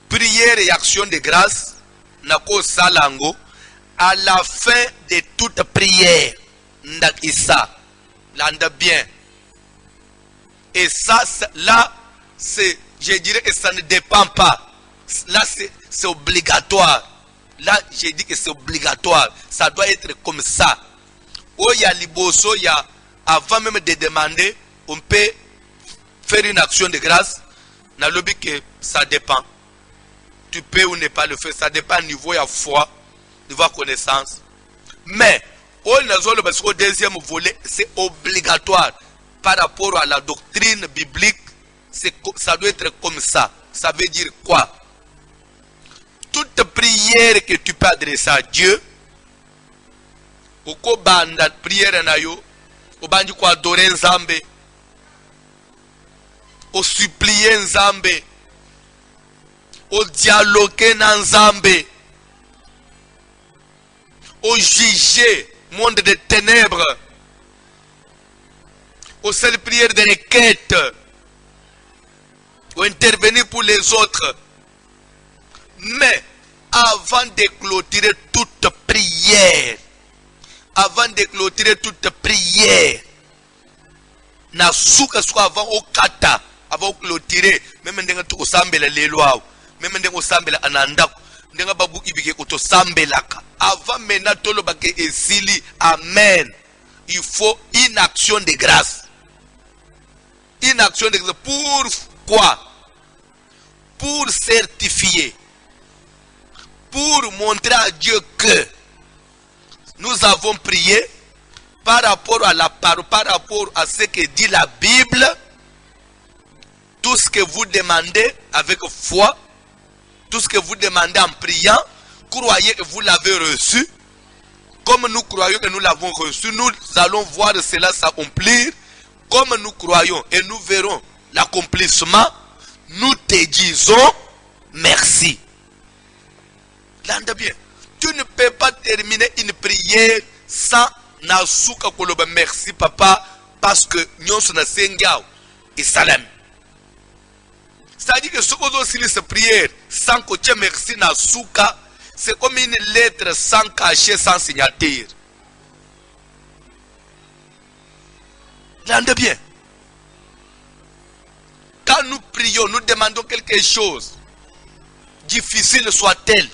prière et action de grâce, nako salango, à la fin de toute prière, ndakisa, l'anda bien. Et ça, là, c'est, je dirais que ça ne dépend pas. Là, c'est obligatoire. Là, j'ai dit que c'est obligatoire. Ça doit être comme ça. Oh, il y a liboso, il y a, avant même de demander, on peut faire une action de grâce. Dans le but que ça dépend. Tu peux ou ne pas le faire. Ça dépend du niveau de foi, niveau de connaissance. Mais, au deuxième volet, c'est obligatoire. Par rapport à la doctrine biblique, ça doit être comme ça. Ça veut dire quoi? Toute prière que tu peux adresser à Dieu, au banda prière nayo, au bandi ko adorer Nzambe, au supplier Nzambe, au dialoguer na Nzambe, au juger monde des ténèbres, aux seules prières de requête, ou intervenir pour les autres. Mais avant de clôturer toute prière, avant de clôturer toute prière, na souka soit avant au kata, avant de clôturer, même ndenga to sambela lelo, même ndenga sambela ananda, ndenga babu ibike ko sambelaka. Avant maintenant tolo bake esili, amen. Il faut une action de grâce. Une action de grâce. Pourquoi? Pour certifier, pour montrer à Dieu que nous avons prié par rapport à la parole, par rapport à ce que dit la Bible. Tout ce que vous demandez avec foi, tout ce que vous demandez en priant, croyez que vous l'avez reçu, comme nous croyons que nous l'avons reçu, nous allons voir cela s'accomplir. Comme nous croyons et nous verrons l'accomplissement, nous te disons merci. L'entends bien. Tu ne peux pas terminer une prière sans nasuka koloba merci papa parce que nous sommes et salam. C'est-à-dire que ce qu'on doit cette prière sans que tu merci nasuka, c'est comme une lettre sans cachet, sans signature. L'entends bien. Quand nous prions, nous demandons quelque chose, difficile soit-elle,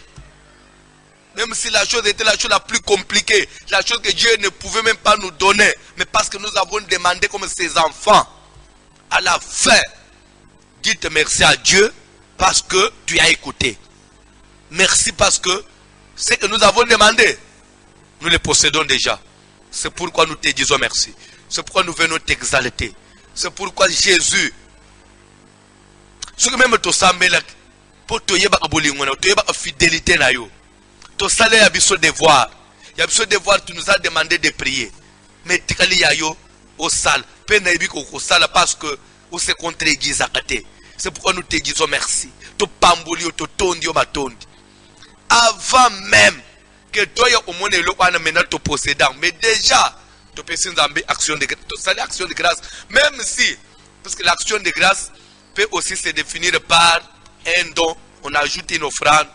même si la chose était la chose la plus compliquée, la chose que Dieu ne pouvait même pas nous donner, mais parce que nous avons demandé comme ses enfants, à la fin, dites merci à Dieu parce que tu as écouté. Merci parce que ce que nous avons demandé, nous le possédons déjà. C'est pourquoi nous te disons merci. C'est pourquoi nous venons t'exalter. C'est pourquoi Jésus, ce que même tu sais, pour te yeba abolingo, te yeba fidélité na yo. Tu sais il y a besoin de devoir. Il y a besoin de devoir. Tu nous as demandé de prier. Mais tikali ya yo au sal. Peine na ibiko au sal parce que on se contredit zakate. C'est pourquoi nous te disons merci. Tu pamboli tu tondi yo batondi. Avant même que toi ya au monde le wana maintenant te possédant, mais déjà tu peux s'engager action de grâce, action de grâce, même si, parce que l'action de grâce peut aussi se définir par un don, on ajoute une offrande.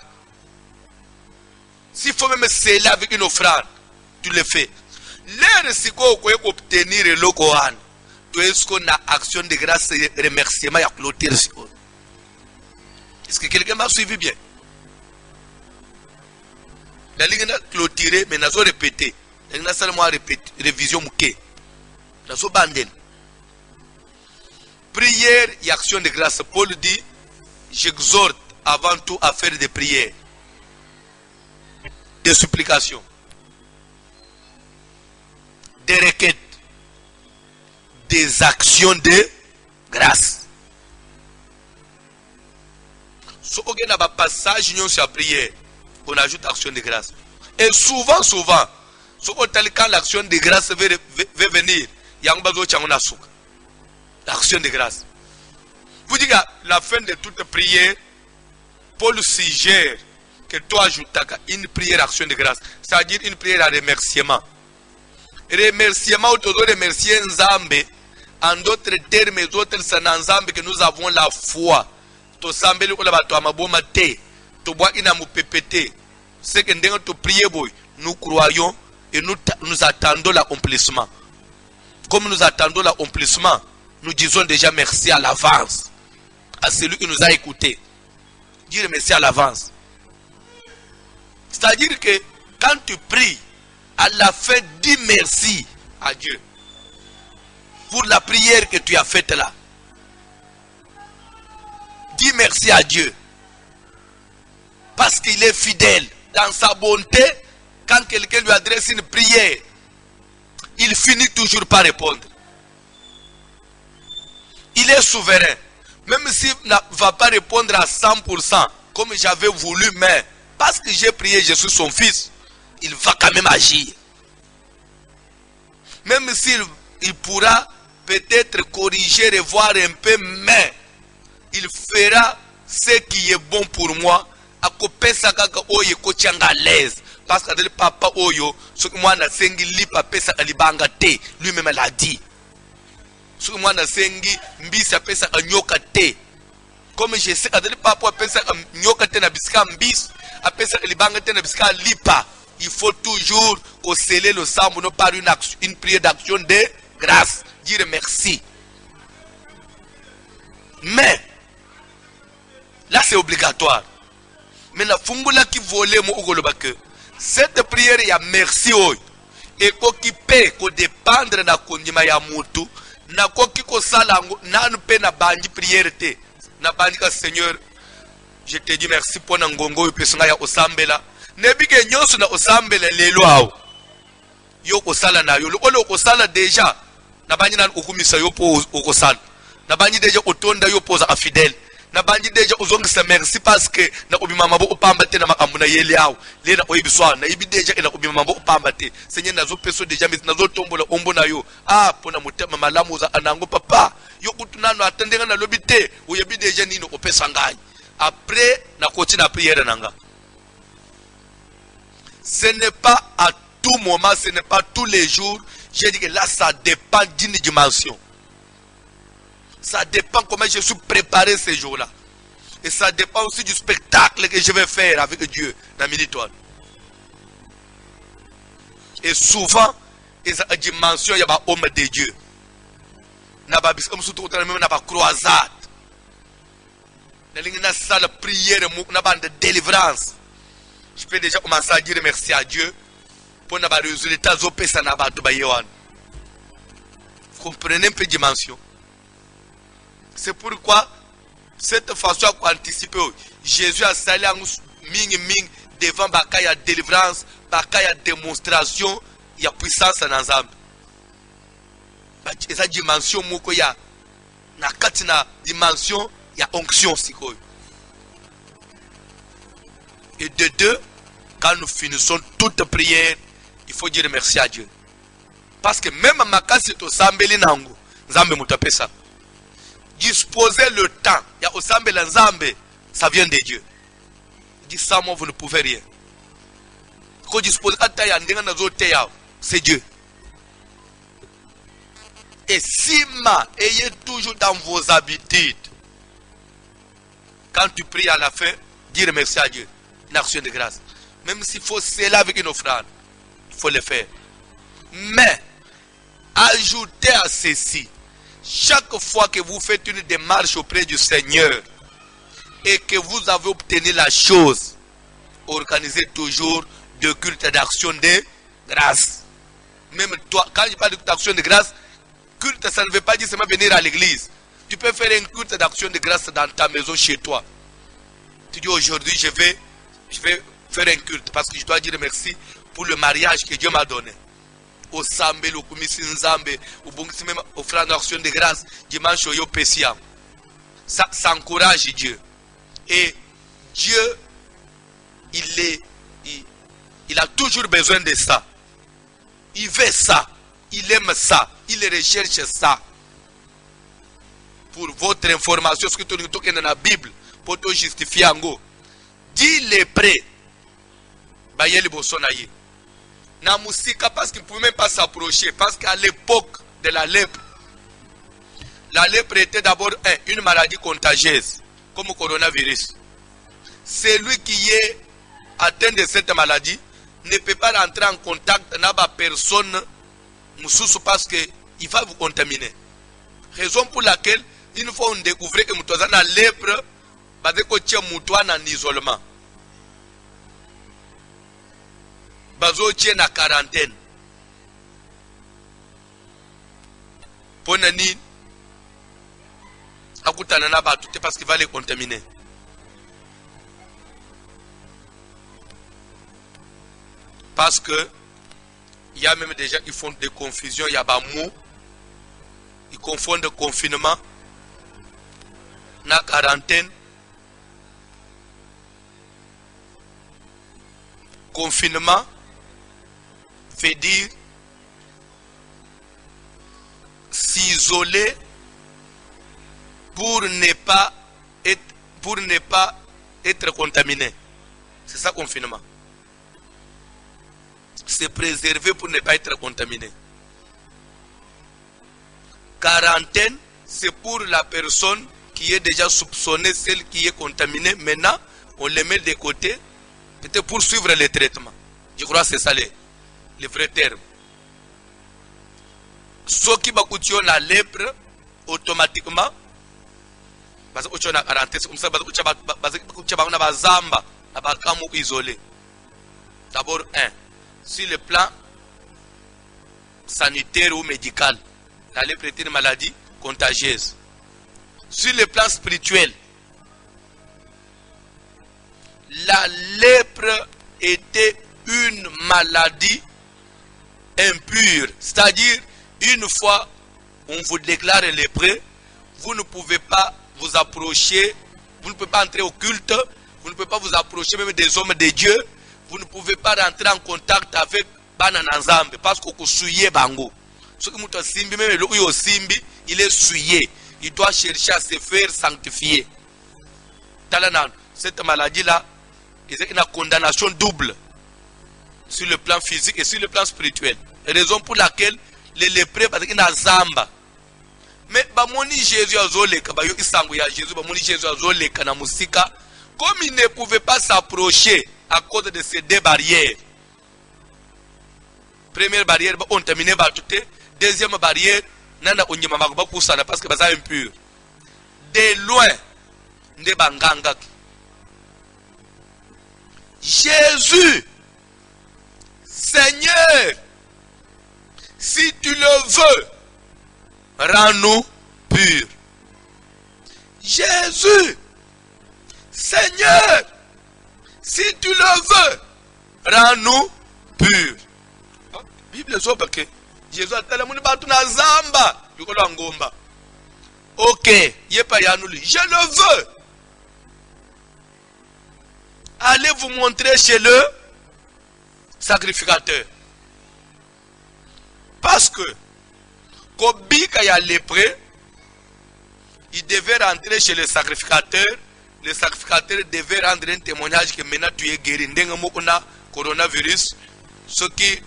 S'il faut même sceller avec une offrande, tu le fais. L'air si quoi vous obtenir le Coran, tu es ce qu'on a action de grâce et remerciement à clôturer. Est-ce que quelqu'un m'a suivi bien? La ligne a clôturé, mais n'a pas répété. Il y a seulement révision mouké. Dans ce bandel. Prière et action de grâce. Paul dit, j'exhorte avant tout à faire des prières, des supplications, des requêtes, des actions de grâce. Si on a un passage sur la prière, on ajoute action de grâce. Et souvent, quand l'action de grâce veut venir, il y a un besoin de l'action de grâce. Vous dites qu'à la fin de toute prière, Paul suggère que toi ajoutes une prière action de grâce, c'est-à-dire une prière à remerciement. Remerciement, ou tu dois remercier Nzambe, en d'autres termes, d'autres c'est Nzambe que nous avons la foi. Tu sambe le kola bato amaboma te, tu bois ina mu pepete. C'est que nous prions, nous croyons et nous attendons l'accomplissement. Comme nous attendons l'accomplissement, nous disons déjà merci à l'avance à celui qui nous a écoutés. Dire merci à l'avance. C'est-à-dire que quand tu pries, à la fin, dis merci à Dieu pour la prière que tu as faite là. Dis merci à Dieu parce qu'il est fidèle. Dans sa bonté, quand quelqu'un lui adresse une prière, il finit toujours par répondre. Il est souverain. Même s'il ne va pas répondre à 100%, comme j'avais voulu, mais parce que j'ai prié, je suis son fils, il va quand même agir. Même s'il pourra peut-être corriger, revoir un peu, mais il fera ce qui est bon pour moi. Akopesa kaka oye kochanga l'aise parce que le papa oyo ce que moi na sengi lipa pesa alibanga te lui-même l'a dit. Ce que moi na sengi mbisa pesa anyoka te comme je sais que le papa pesa nyoka te na bisika mbis apesa alibanga te na bisika lipa. Il faut toujours sceller le sang par une prière d'action de grâce, dire merci. Mais là c'est obligatoire. Mais la fungula qui volait cette prière ya merci oy et qui peut ko dépendre na kondima ya mutu na koki ko sala nanu pe na bandi prière te na bandi ka Seigneur je te dis merci pour na ngongo pesinga ya osambela nebike nyoso na osambela lelo awo yo ko sala na yo lo ko sala déjà na bandi na okumisa yo po ko sala na bandi déjà otonda yo poza afidèle na bandi déjà ozongisa merci parce que na obima mabo opamba te na makambo na yele awo le na oyebiswa na ibi déjà na obima mabo opamba te Seigneur nazo peso déjà mais nazo tombola ombo na yo pona motema malamu za anango papa yo kutunano atendenga na lobi te oyebi déjà nino opesa ngai après na continue na prière nanga. Ce n'est pas à tout moment, ce n'est pas tous les jours. J'ai dit que là ça dépend d'une dimension. Ça dépend comment je suis préparé ces jours-là. Et ça dépend aussi du spectacle que je vais faire avec Dieu dans mes étoiles. Et souvent, il y a une dimension, il y a un homme de Dieu. Il y a une croisade. Il y a une prière, une délivrance. Je peux déjà commencer à dire merci à Dieu pour les résultats. Vous comprenez un peu la dimension. C'est pourquoi, cette façon d'anticiper, Jésus a salé en ming devant la délivrance, la démonstration, il y a puissance en ensemble. Et cette dimension, il y a une dimension, il y a onction. Et de deux, quand nous finissons toute prière, il faut dire merci à Dieu. Parce que même ma casse est au Sambeli Nango, Nzambe Moutape ça. Disposer le temps, il y a au Sambeli Nzambe, ça vient de Dieu. Il dit sans moi vous ne pouvez rien. Quand disposer à taille, c'est Dieu. Et si ayez toujours dans vos habitudes, quand tu pries à la fin, dire merci à Dieu. Une action de grâce. Même s'il faut cela avec une offrande, il faut le faire. Mais, ajoutez à ceci, chaque fois que vous faites une démarche auprès du Seigneur et que vous avez obtenu la chose, organisez toujours de culte d'action de grâce. Même toi, quand je parle de d'action de grâce, culte, ça ne veut pas dire seulement venir à l'église. Tu peux faire un culte d'action de grâce dans ta maison chez toi. Tu dis aujourd'hui, je vais faire un culte parce que je dois dire merci pour le mariage que Dieu m'a donné. Au Sambé, au Kumisi Nzambe, au Bongsi même offrande d'action de grâce, dimanche au Yopesiam. Ça encourage Dieu. Et Dieu, il a toujours besoin de ça. Il veut ça. Il aime ça. Il recherche ça. Pour votre information, ce que tu as dans la Bible, pour te justifier en go. Dis les prêts. Bayeli Bosonaye. Na musika parce qu'il ne pouvait même pas s'approcher. Parce qu'à l'époque de la lèpre était d'abord une maladie contagieuse, comme le coronavirus. Celui qui est atteint de cette maladie ne peut pas rentrer en contact avec la personne parce qu'il va vous contaminer. Raison pour laquelle, une fois on découvre que nous avons la lèpre, nous sommes en isolement. Bazo tient en quarantaine. Pour nani, akutana na batu te parce qu'il va les contaminer. Parce que il y a même des gens qui font des confusions, il y a des mots, ils confondent confinement, na quarantaine. Confinement veut dire s'isoler pour ne pas être contaminé. C'est ça confinement. Se préserver pour ne pas être contaminé. Quarantaine, c'est pour la personne qui est déjà soupçonnée, celle qui est contaminée. Maintenant, on les met de côté, peut-être pour suivre les traitements. Je crois que c'est ça les vrais termes. Ceux qui ont la lèpre, automatiquement, parce que la quarantaine, c'est comme ça, parce que isolé. D'abord, sur le plan sanitaire ou médical, la lèpre est une maladie contagieuse. Sur le plan spirituel, la lèpre était une maladie impure. C'est-à-dire, une fois on vous déclare lépreux, vous ne pouvez pas vous approcher vous ne pouvez pas entrer au culte, vous ne pouvez pas vous approcher même des hommes de Dieu, vous ne pouvez pas rentrer en contact avec Bananazambe parce que vous souillez bango. Ce que vous simbi, même le simbi, il est souillé. Il doit chercher à se faire sanctifier. Cette maladie-là, il y a une condamnation double sur le plan physique et sur le plan spirituel. Raison pour laquelle les lépreux, parce qu'il y a zamba. Mais bamoni Jésus a zoleka, bayo isangu ya Jésus, bamoni Jésus a zoleka na musika, comme il ne pouvait pas s'approcher à cause de ces deux barrières. Première barrière, on termine par tout. Deuxième barrière, nana onyema makuba kusana parce que baza impur. De loin, ne banganga. Jésus, Seigneur, si tu le veux, rends-nous purs. Jésus, Seigneur, si tu le veux, rends-nous purs. Bible so parce que Jésus a tellement de battu na zamba, yukolo ngomba. Ok, yepa yanuli, je le veux. Allez vous montrer chez le sacrificateur. Parce que Kobika ya lépreux, il devait rentrer chez le sacrificateur. Le sacrificateur devait rendre un témoignage que maintenant tu es guéri. Ndenge na coronavirus, ceux qui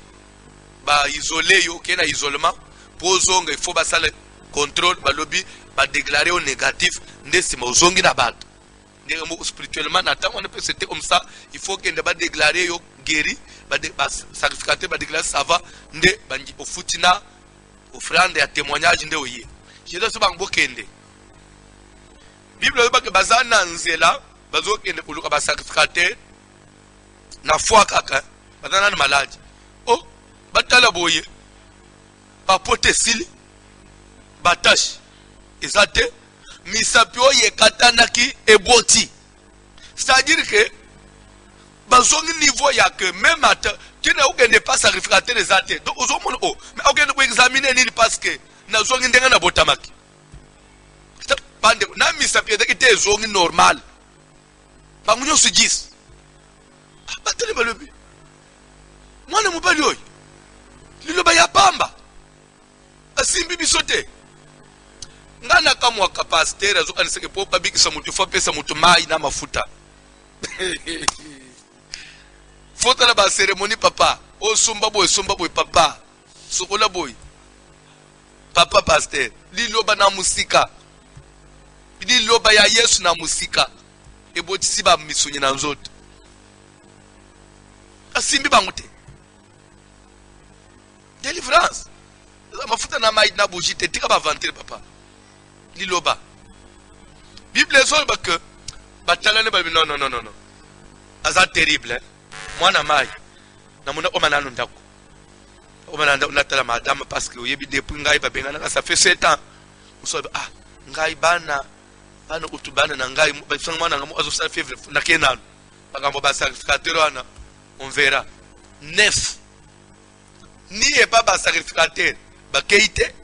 ba isolé yo qui na isolement, posonga il faut ba ça le contrôle, ba lobby, ba déclarer au négatif, ndesima ozongi na bato. Spirituellement, on peut c'était comme ça. Il faut qu'il ne pas déclarer yo guéri, ba sacrificateur ba déclarer ça va, nde banji au futina, offrande à témoignage nde oye. Jésus se bango kende. Bible veut pas que bazana nzela, bazo kende kuluka ba sacrificateur na foi kaka, bazana malade. Oh, batala boye. Ba pote sili, batache. Ezate misapio ye katanaki eboti. C'est-à-dire que bazongi niveau ya que même à tu n'as pas sacrificateur des athées. Donc aux hommes oh, mais aucun ne peut examiner ni parce que na zongi ndenga na botamaki. Bande na misapio de était zongi normal. Bangunyo sugis. Batele balobi. Mwana mobali oyo. Liloba ya pamba. Asimbi bisote. Ngana kama wakapasteur azoka niseke popa bikisa mutu fa pesa mutu mai na mafuta. Fota na ba cérémonie papa. O somba boy papa. Sokola boy. Papa pasteur. Liloba na musika. Liloba ya Yesu na musika. Ebotisi ba misunyi na nzoto. Asimbi bangute. Délivrance. Mafuta na mai na bougie tika ba vanter papa. Liloba. Bible est que batalane ba non. Aza terrible. Hein? Moi na mai. Na mona o manano ndako. O mananda unatala madame parce que yebi depuis ngai ba bengana ça fait 7 ans. Muso ah ngai bana utubana na ngai ba sanga mwana ngamu azo sa février na kenano. Bakambo ba sacrificateur wana on verra. 9. Ni est pas ba sacrificateur ba keite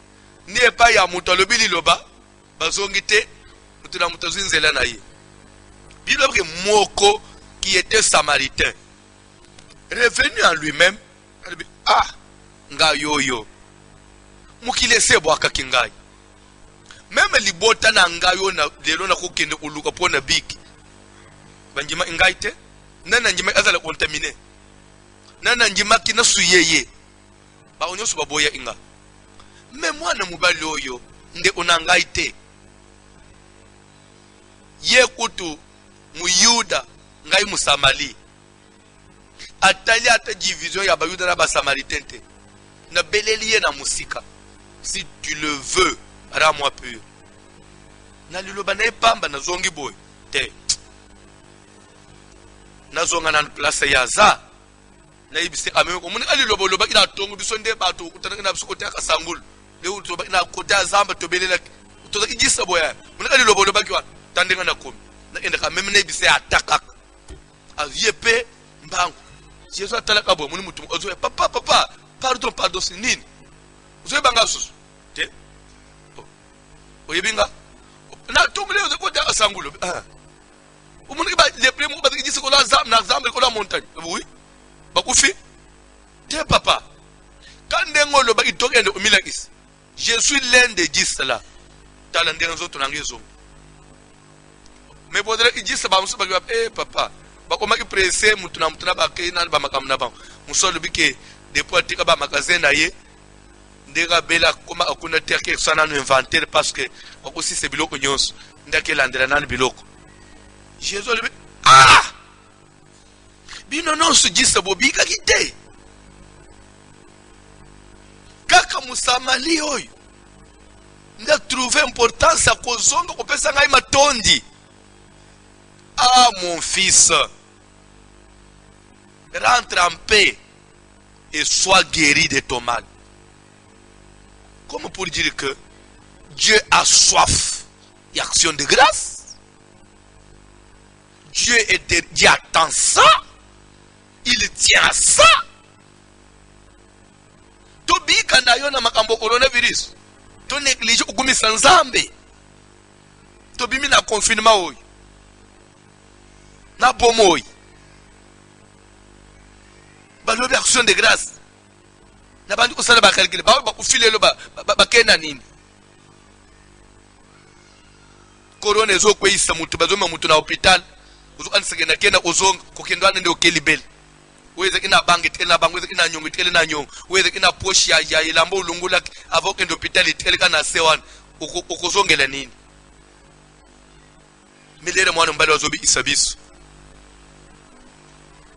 ni est pas ya muto lobi liloba. Bazongite mutuna mutazinzela na ye. Bible que Moko qui était samaritain revenu en lui-même ah nga yo mukile sebo akakingai même libota na ngayo na lelo na kokende uluka pona biki banjima ngaite nana njima azala contaminer nana njima kina suyeye ba onyoso baboya inga mais mwana mubali oyo nde onangaite ye kutu muyuda ngai musamali atali ata division ya bayuda na basamaritain na beleliye na musika si tu le veux rends-moi pur na liloba na epamba na zongi boy te na zonga na place ya za na ibise ameme ko muni aliloba loba ina tongo biso nde bato kutana na biso kote akasangulu le utoba ina kote zamba to belela to ikisa boya muni aliloba loba kiwa tandenga na komi na enda ka meme na ibise ataka ayepe mbangu Jésus atalaka bo muni mutu ozo papa pardon nini ozo banga susu te oyebinga na tongo le ozo kote asangulu Umuntu ba les premiers ba dit ko la zam na zam ko la montagne. Oui. Ba ku fi. Te papa. Quand ndengolo ba itokende umilakis. Je suis l'un des 10 là. Tala ndenzo tunangezo. Mais podre idis ba musu ba papa. Ba ko maki pressé mutu na ba ke na ba makamna ba. Musolo bike depuis atika ba magasin na ye. Ndega bela koma akuna terke sana no inventer parce que aussi c'est biloko nyos. Ndake landela nani biloko. Jésus le ah! Bino non se dit bobi ka kite. Kaka musamali oyo. Nda trouver importance à kozonga ko pesa ngai matondi. Ah mon fils. Rentre en paix et sois guéri de ton mal. Comme pour dire que Dieu a soif et action de grâce. Dieu attend ça. Il tient à ça. Tobi kanayo na makambo coronavirus. To néglige ukumisa nzambe. Tobi mi na confinement oyo. Na bomoy. Balobi action de grâce. Na bandi kusala ba calcul ba kufilelo ba kena nini. Corona ezo kweyisa mutu bazoma mutu na hospital. Uzo ansegena kena ozonga kokendwa nende okelibel. Weze kina bangi tena bangi weze kina nyongo tele na nyongo. Weze kina poshi ya ilambo ulungula avoke ndo hospital tele kana sewan ukozongela nini. Milere mwana mbali wazobi isabisu.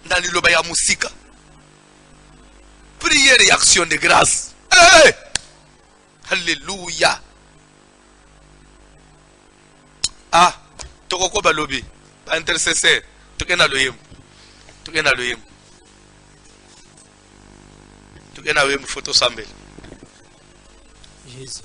Ndani loba ya musika. Prière et action de grâce. Hey! Alléluia. Ah, toko balobi, ba intercesseur, tokena loyem. Tokena loyem. Tokena loyem photo sambel. Jésus.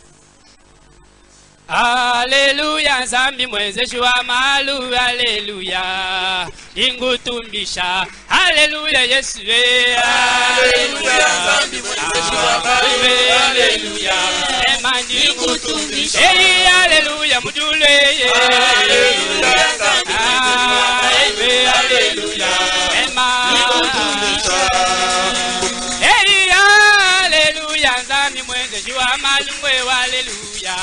Alléluia, Zambi mwezeshu wa malu, Alléluia, ingutumbisha, Alléluia, Yesu, Alléluia, Zambi mwezeshu wa malu, Alléluia, emandi ingutumbisha, Alléluia, mudule, Alléluia, Zambi Alléluia, emandi ingutumbisha, Alléluia, Zambi mwezeshu wa malu, Alléluia.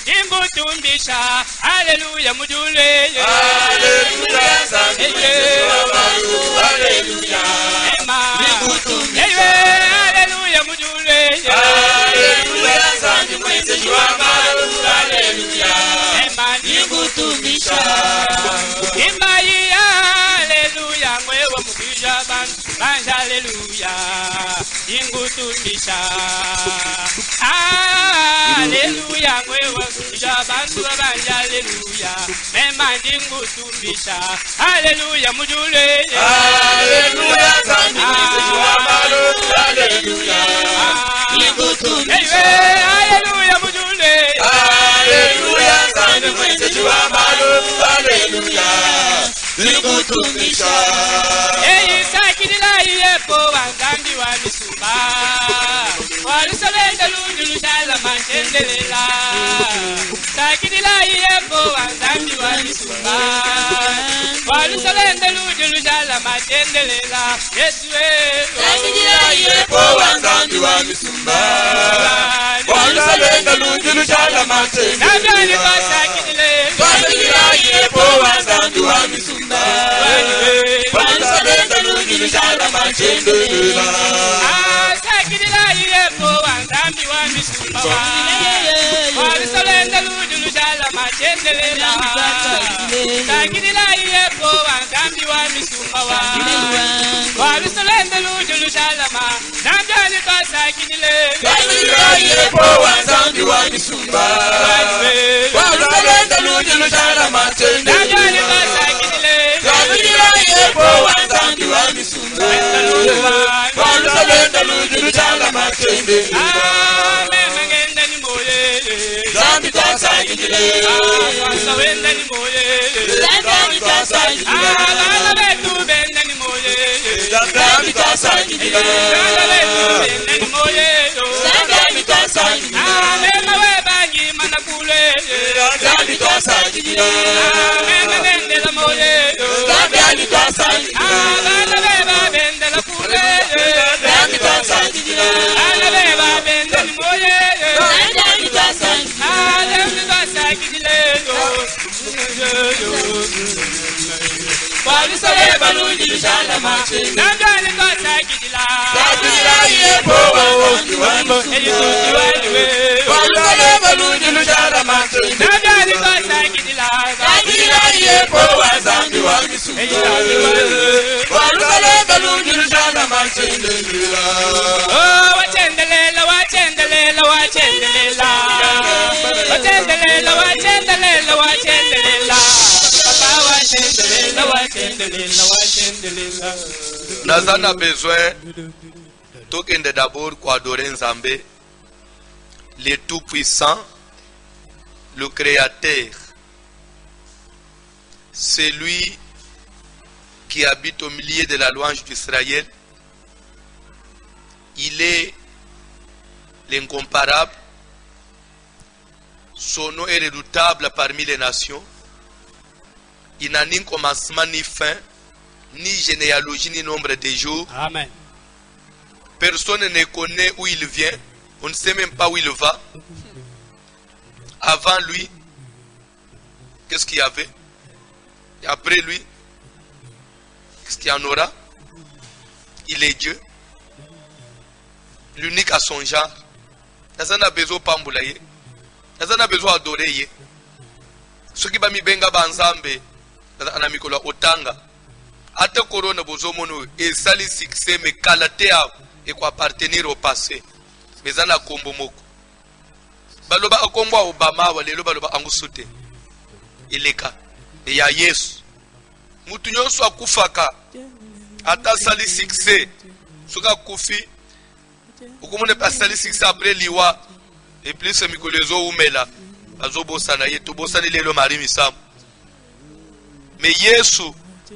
Imbutumbisha, Alléluia, mudule, Alléluia, Alléluia, Alléluia, mudule, Alléluia, Alléluia, imbutumbisha, imai, Alléluia, mwewa mudija banja, Alléluia, imbutumbisha, Alléluia, mwewa bantu banja, Alléluia, memandi ngutumbisha, Alléluia, mudule, Alléluia, zambi mwezeshuwa malu, Alléluia, ngutumbisha, Alléluia, mudule, Alléluia, zambi mwezeshuwa malu, Alléluia, ngutumbisha, sakidila yepo wangambi wa misumba, walusalenda lunjulu shala mantendelela, sakidila yepo wangambi wa misumba, walusalenda lunjulu shala mantendelela, Yesu sakidila yepo wangambi wa misumba, walusalenda lunjulu shala mantendelela, nabani kwa sakidila yepo wangambi wa misumba, walusalenda lunjulu shala mantendelela, sakidila yepo wangambi wa misumba, walusalenda lunjulu shala mantendelela, sakidila yepo wangambi wa misumba, walusalenda lunjulu shala mantendelela, nabani kwa sakidila yepo wangambi wa misumba, walusalenda lunjulu shala mantendelela, nabani kwa sakidila yepo wangambi wa misumba, walusalenda lunjulu shala mantendelela, memengenda ni moye, zambi kwa sakidila, wasawenda ni moye, zambi kwa sakidila, bala betu benda ni moye, zambi kwa sakidila, bala betu benda ni moye, zambi kwa sakidila, mema webangi manakule, zambi kwa sakidila, memengenda la moye, Nazana besoin tokende d'abord pour adorer Nzambe, le Tout-Puissant, le Créateur. C'est lui qui habite au milieu de la louange d'Israël. Il est l'incomparable. Son nom est redoutable parmi les nations. Il n'a ni commencement ni fin, ni généalogie ni nombre de jours. Amen. Personne ne connaît où il vient. On ne sait même pas où il va. Avant lui, qu'est-ce qu'il y avait? Et après lui, qu'est-ce qu'il y en aura? Il est Dieu. L'unique à son genre. Il a besoin de pambulaye. Il a besoin d'adorer. Ce qui va mi benga banzambe. Na mikolo otanga ate corona bozomono et sali succès mais kalatea et quoi appartenir au passé mais ana kombo moko baloba akombo Obama walelo baloba angusute ileka et ya Yesu mutu nyonso akufaka ata sali succès soka kufi ukomone pas sali succès après liwa et plus mikolo zo umela azobosana yetu bosani lelo mari misam. Mais Yesu,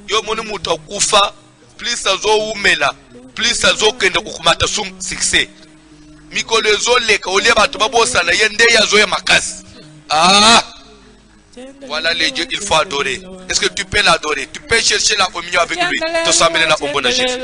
yo moni mutu akufa, plus azo umela, plus azo kende kukumata sum succès. Mikolo ezo leka olie batu babosana yende yazo ya makasi. Ah! Voilà les dieux qu'il faut adorer. Est-ce que tu peux l'adorer? Tu peux chercher la communion avec lui. Te sembler na ombona Jésus.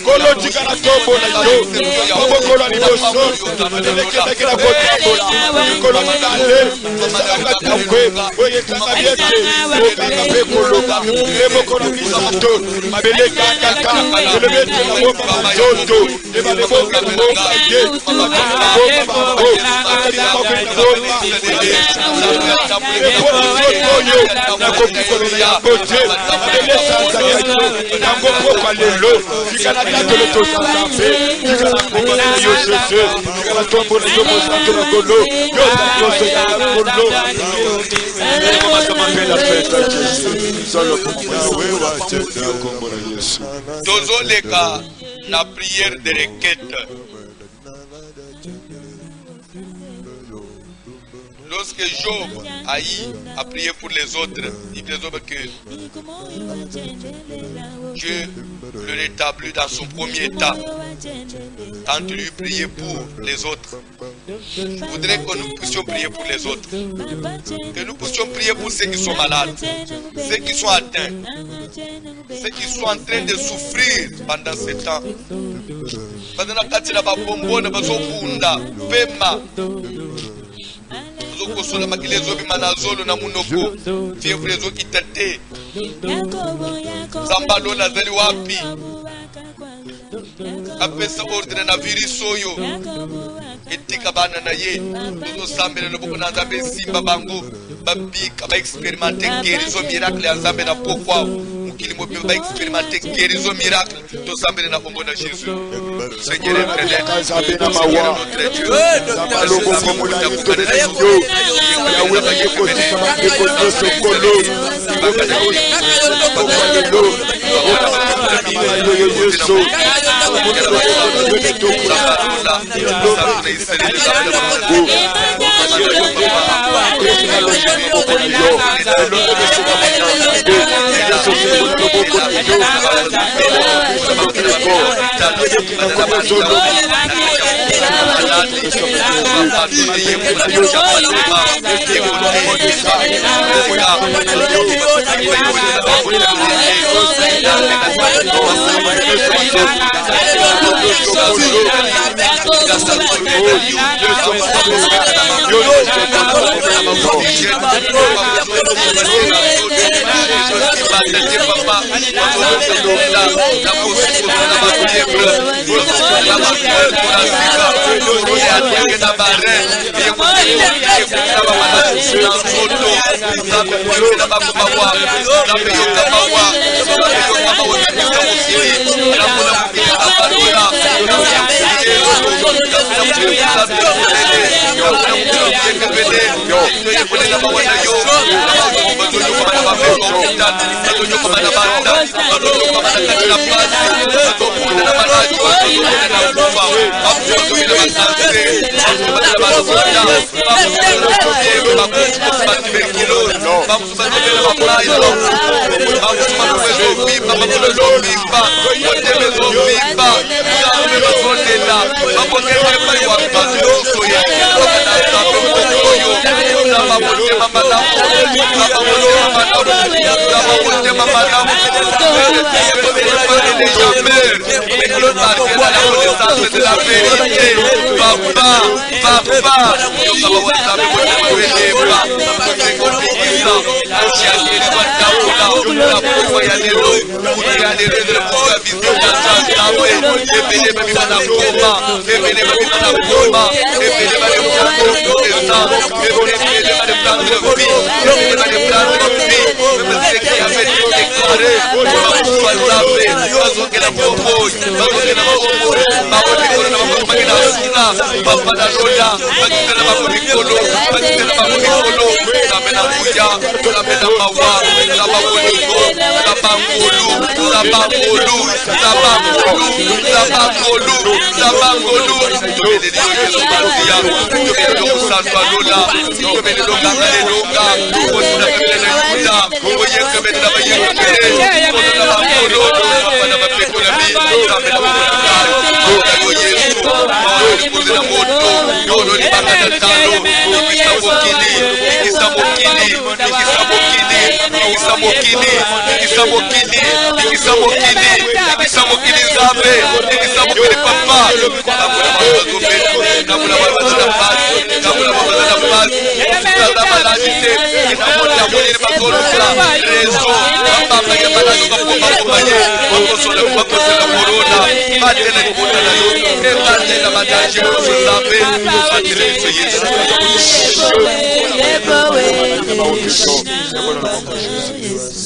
Kolo tikala tombo na yo. Bobo kolo ni boso. Elekele kila kotambola. Kolo mandale. Sanga takwe. Oye kanga biete. Kanga pe kolo. Ebo kolo kisa mato. Mabele kanga kanga. Elebete na boka mazoto. Eba le boka na boka ye. Boka na boka bango. Akali na boka na boka. Ebo na zoto yo. Na kopi kolo ya kote. Mabele sasa ya yo. Na ngoko kwa lelo. Kikana kato le to sasambe. Kikana ngoko na yo sese. Kikana tombo na yo mosanto na kolo. Yo sa yoso ya kolo. Kama kama pela feta Jésus. Solo pour moi. Tozoleka na prière de requête. Lorsque Job a prié pour les autres, il dit que Dieu le rétablit dans son premier état. Quand il lui priait pour les autres, je voudrais que nous puissions prier pour les autres. Que nous puissions prier pour ceux qui sont malades, ceux qui sont atteints, ceux qui sont en train de souffrir pendant ce temps. Kosola makilezo bimanazolo na munoko fievre zo kitate Zambalo na zeli wapi apesa ordre na virisoyo etika bana na ye tuzo sambele no bokona zambe simba bango babika ba expérimenter guérison miracle ya zambe na pokwa mukili mo ba expérimenter guérison miracle to sambele na kombo na Jésus Seigneur éternel zambe na mawa Zambalo komo na yo Yahweh ba yeko sima yeko sokolo Yahweh na yo Yesu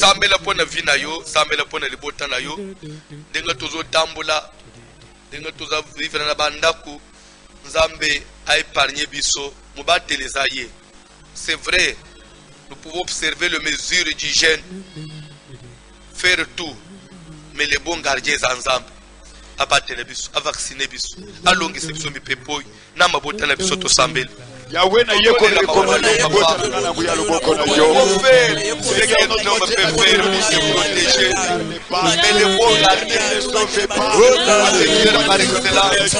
Sambela pona vina yo, sambela pona libota na yo. Denga tozo tambola, denga tozo vivre na bandaku. Nzambe a épargné biso, mobate les aïeux. C'est vrai, nous pouvons observer les mesures d'hygiène, faire tout, mais les bons gardiens ensemble. Abattre les biso, à vacciner biso, à longue exception mi pepoy, na mabota na biso to sambela. Yahweh na yeko le kono na yebota na buya lo boko na yo. C'est que notre homme peut faire pour se protéger. Mais les bons gardiens ne sont fait pas. C'est qui est par excellence.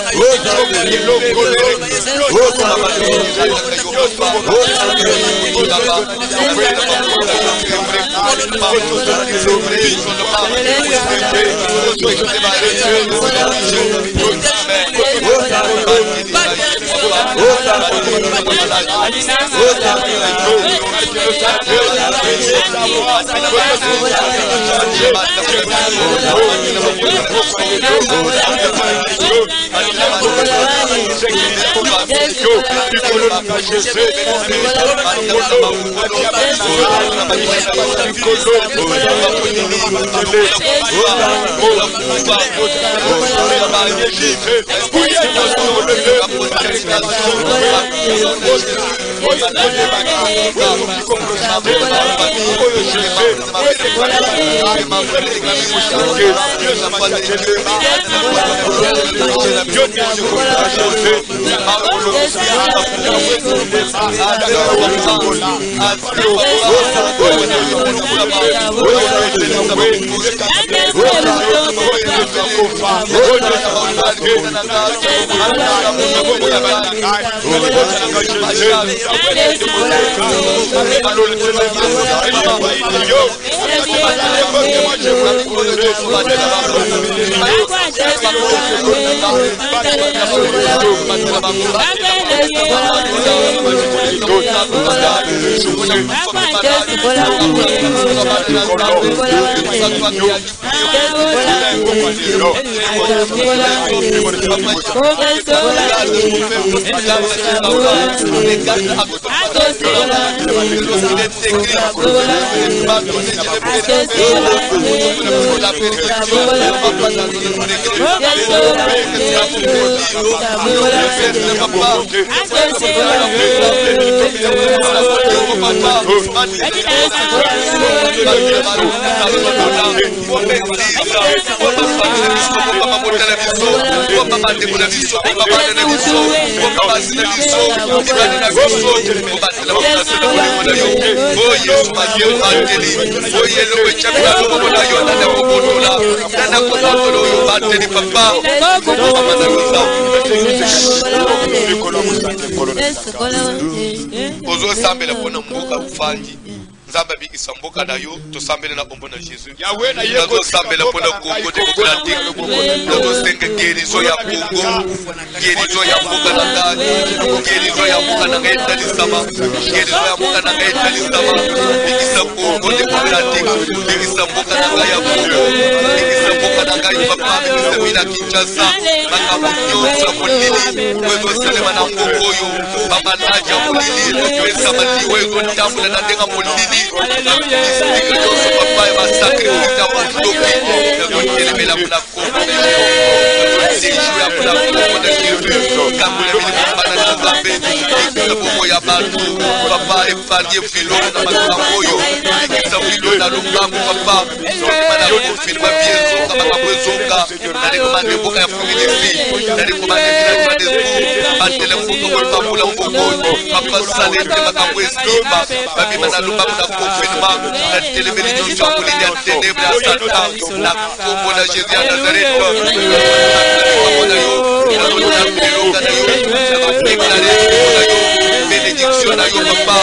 Ozo sambela pona mboka ufanji. Nzamba biki samboka na yo, to sambela na bombo na Jésus. Yahweh na yeko Nazo sambela pona Congo démocratique. Nazo senga guérison ya Congo, guérison ya mboka na ndani, guérison ya mboka na ngeta lisama, guérison ya mboka na ngeta lisama. Biki sa Congo démocratique, biki sa mboka na ngaya Congo, biki sa mboka na ngaya papa, biki sa mina Kinshasa, makamyo sa polili, wezo selema na mboko yo, papa naja polili, wezo mali wezo tambula na ndenga polili. Confirmant la télévision sur la ténèbre à Satan, la combo de Jésus à Nazareth, bénédiction à yo papa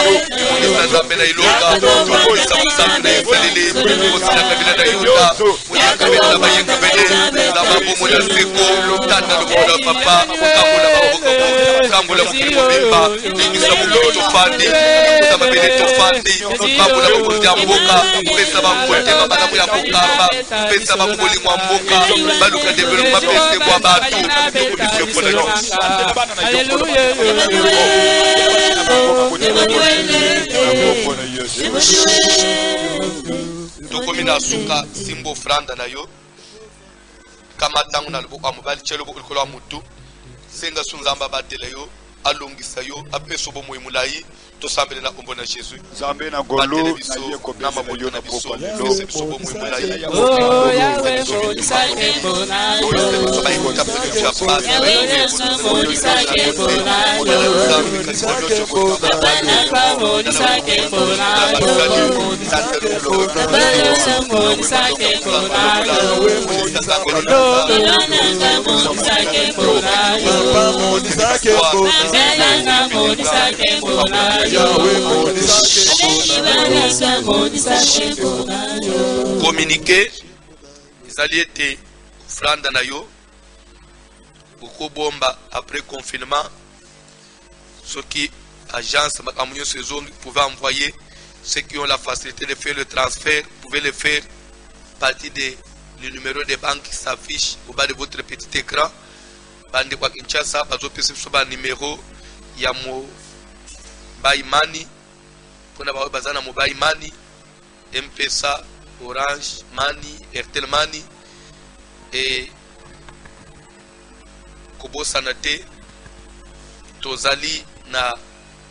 eza nzambe na ilonga topesa mosantu na esaleli kosala kabila na yonda oyakabela na bayenga bele na babomo na seko tata lokola papa otambola baboka otambola mokili mobimba lingisa mokili tofandi koza mabele tofandi pambola bakonzi ya mboka pesa bamotema balamu ya kokamba pesa bamobolingo ya mboka baluka developema pese mwa bato tokobiso mpona nyonso tokomi na suka simbo franda na yo kama ntango na loboko ya mobali tia loboko likolo ya motu senga so nzambe abatela yo alongisa yo apesa bomoi molai tosambele na kombo na Jésus nzambe na golo na ye na maboko na biso biso biso bomoi molai Oh Yahweh monisake bonayo Yahweh monisake bonayo Baba nanga monisake bonayo Baba Yesu monisake bonayo Nanga monisake bonayo Nanga monisake bonayo communiquer ezali ete franda na yo okobomba après confinement soki agence makambo nyonso ezongi pouvez envoyer ceux qui ont la facilité de faire le transfert pouvez le faire partir de le numéro de banque qui s'affiche au bas de votre petit écran bande kwa Kinshasa bazopesa biso ba numéro ya mobile money pona ba bazana mobile money M-Pesa, Orange Money, Airtel Money et Kobo Sanate tozali na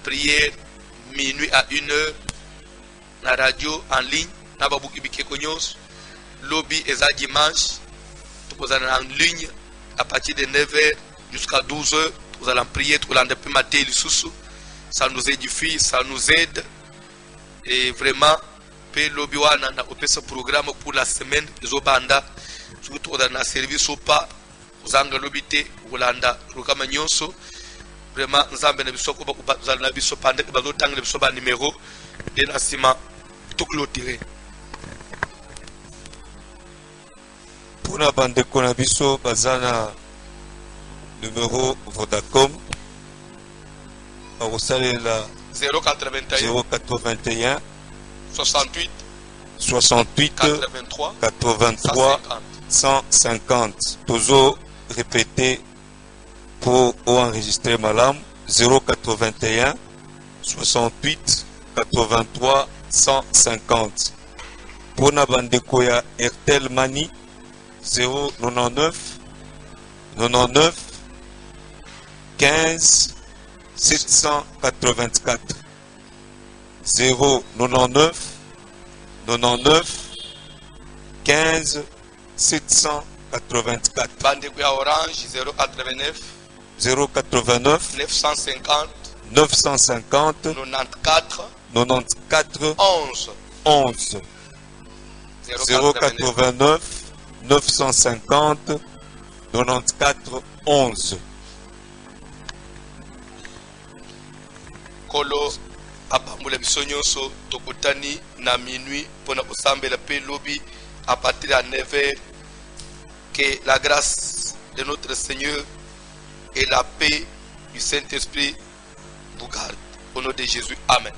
prière minuit à 1h na radio en ligne na babuki bikeko nyonso lobby eza dimanche tozala en ligne à partir de 9h jusqu'à 12h tozala en prière tolanda pe matin lisusu ça nous édifie ça nous aide et vraiment pe lobby wana na opesa programme pour la semaine ezobanda surtout dans na service ou pas uzanga lobby te kolanda programme nyonso vraiment nzambe na biso ko bazala na biso pande bazotanga na biso ba numéro de la sima to clôturer pour la bande kona biso bazana numéro Vodacom la 081 68 83 150 toujours répété pour enregistrer malam 081 68 83 150 pour na bandeko ya Airtel Money 099 99 15 784 099 99 15 784 bandeko ya Orange 089 089 950 950 94 94 11 11 089 950 94 11 kolo apambola biso nyonso tokutani na minuit mpona kosambela pe lobi à partir de 9h. Que la grâce de notre Seigneur et la paix du Saint-Esprit vous garde. Au nom de Jésus, Amen.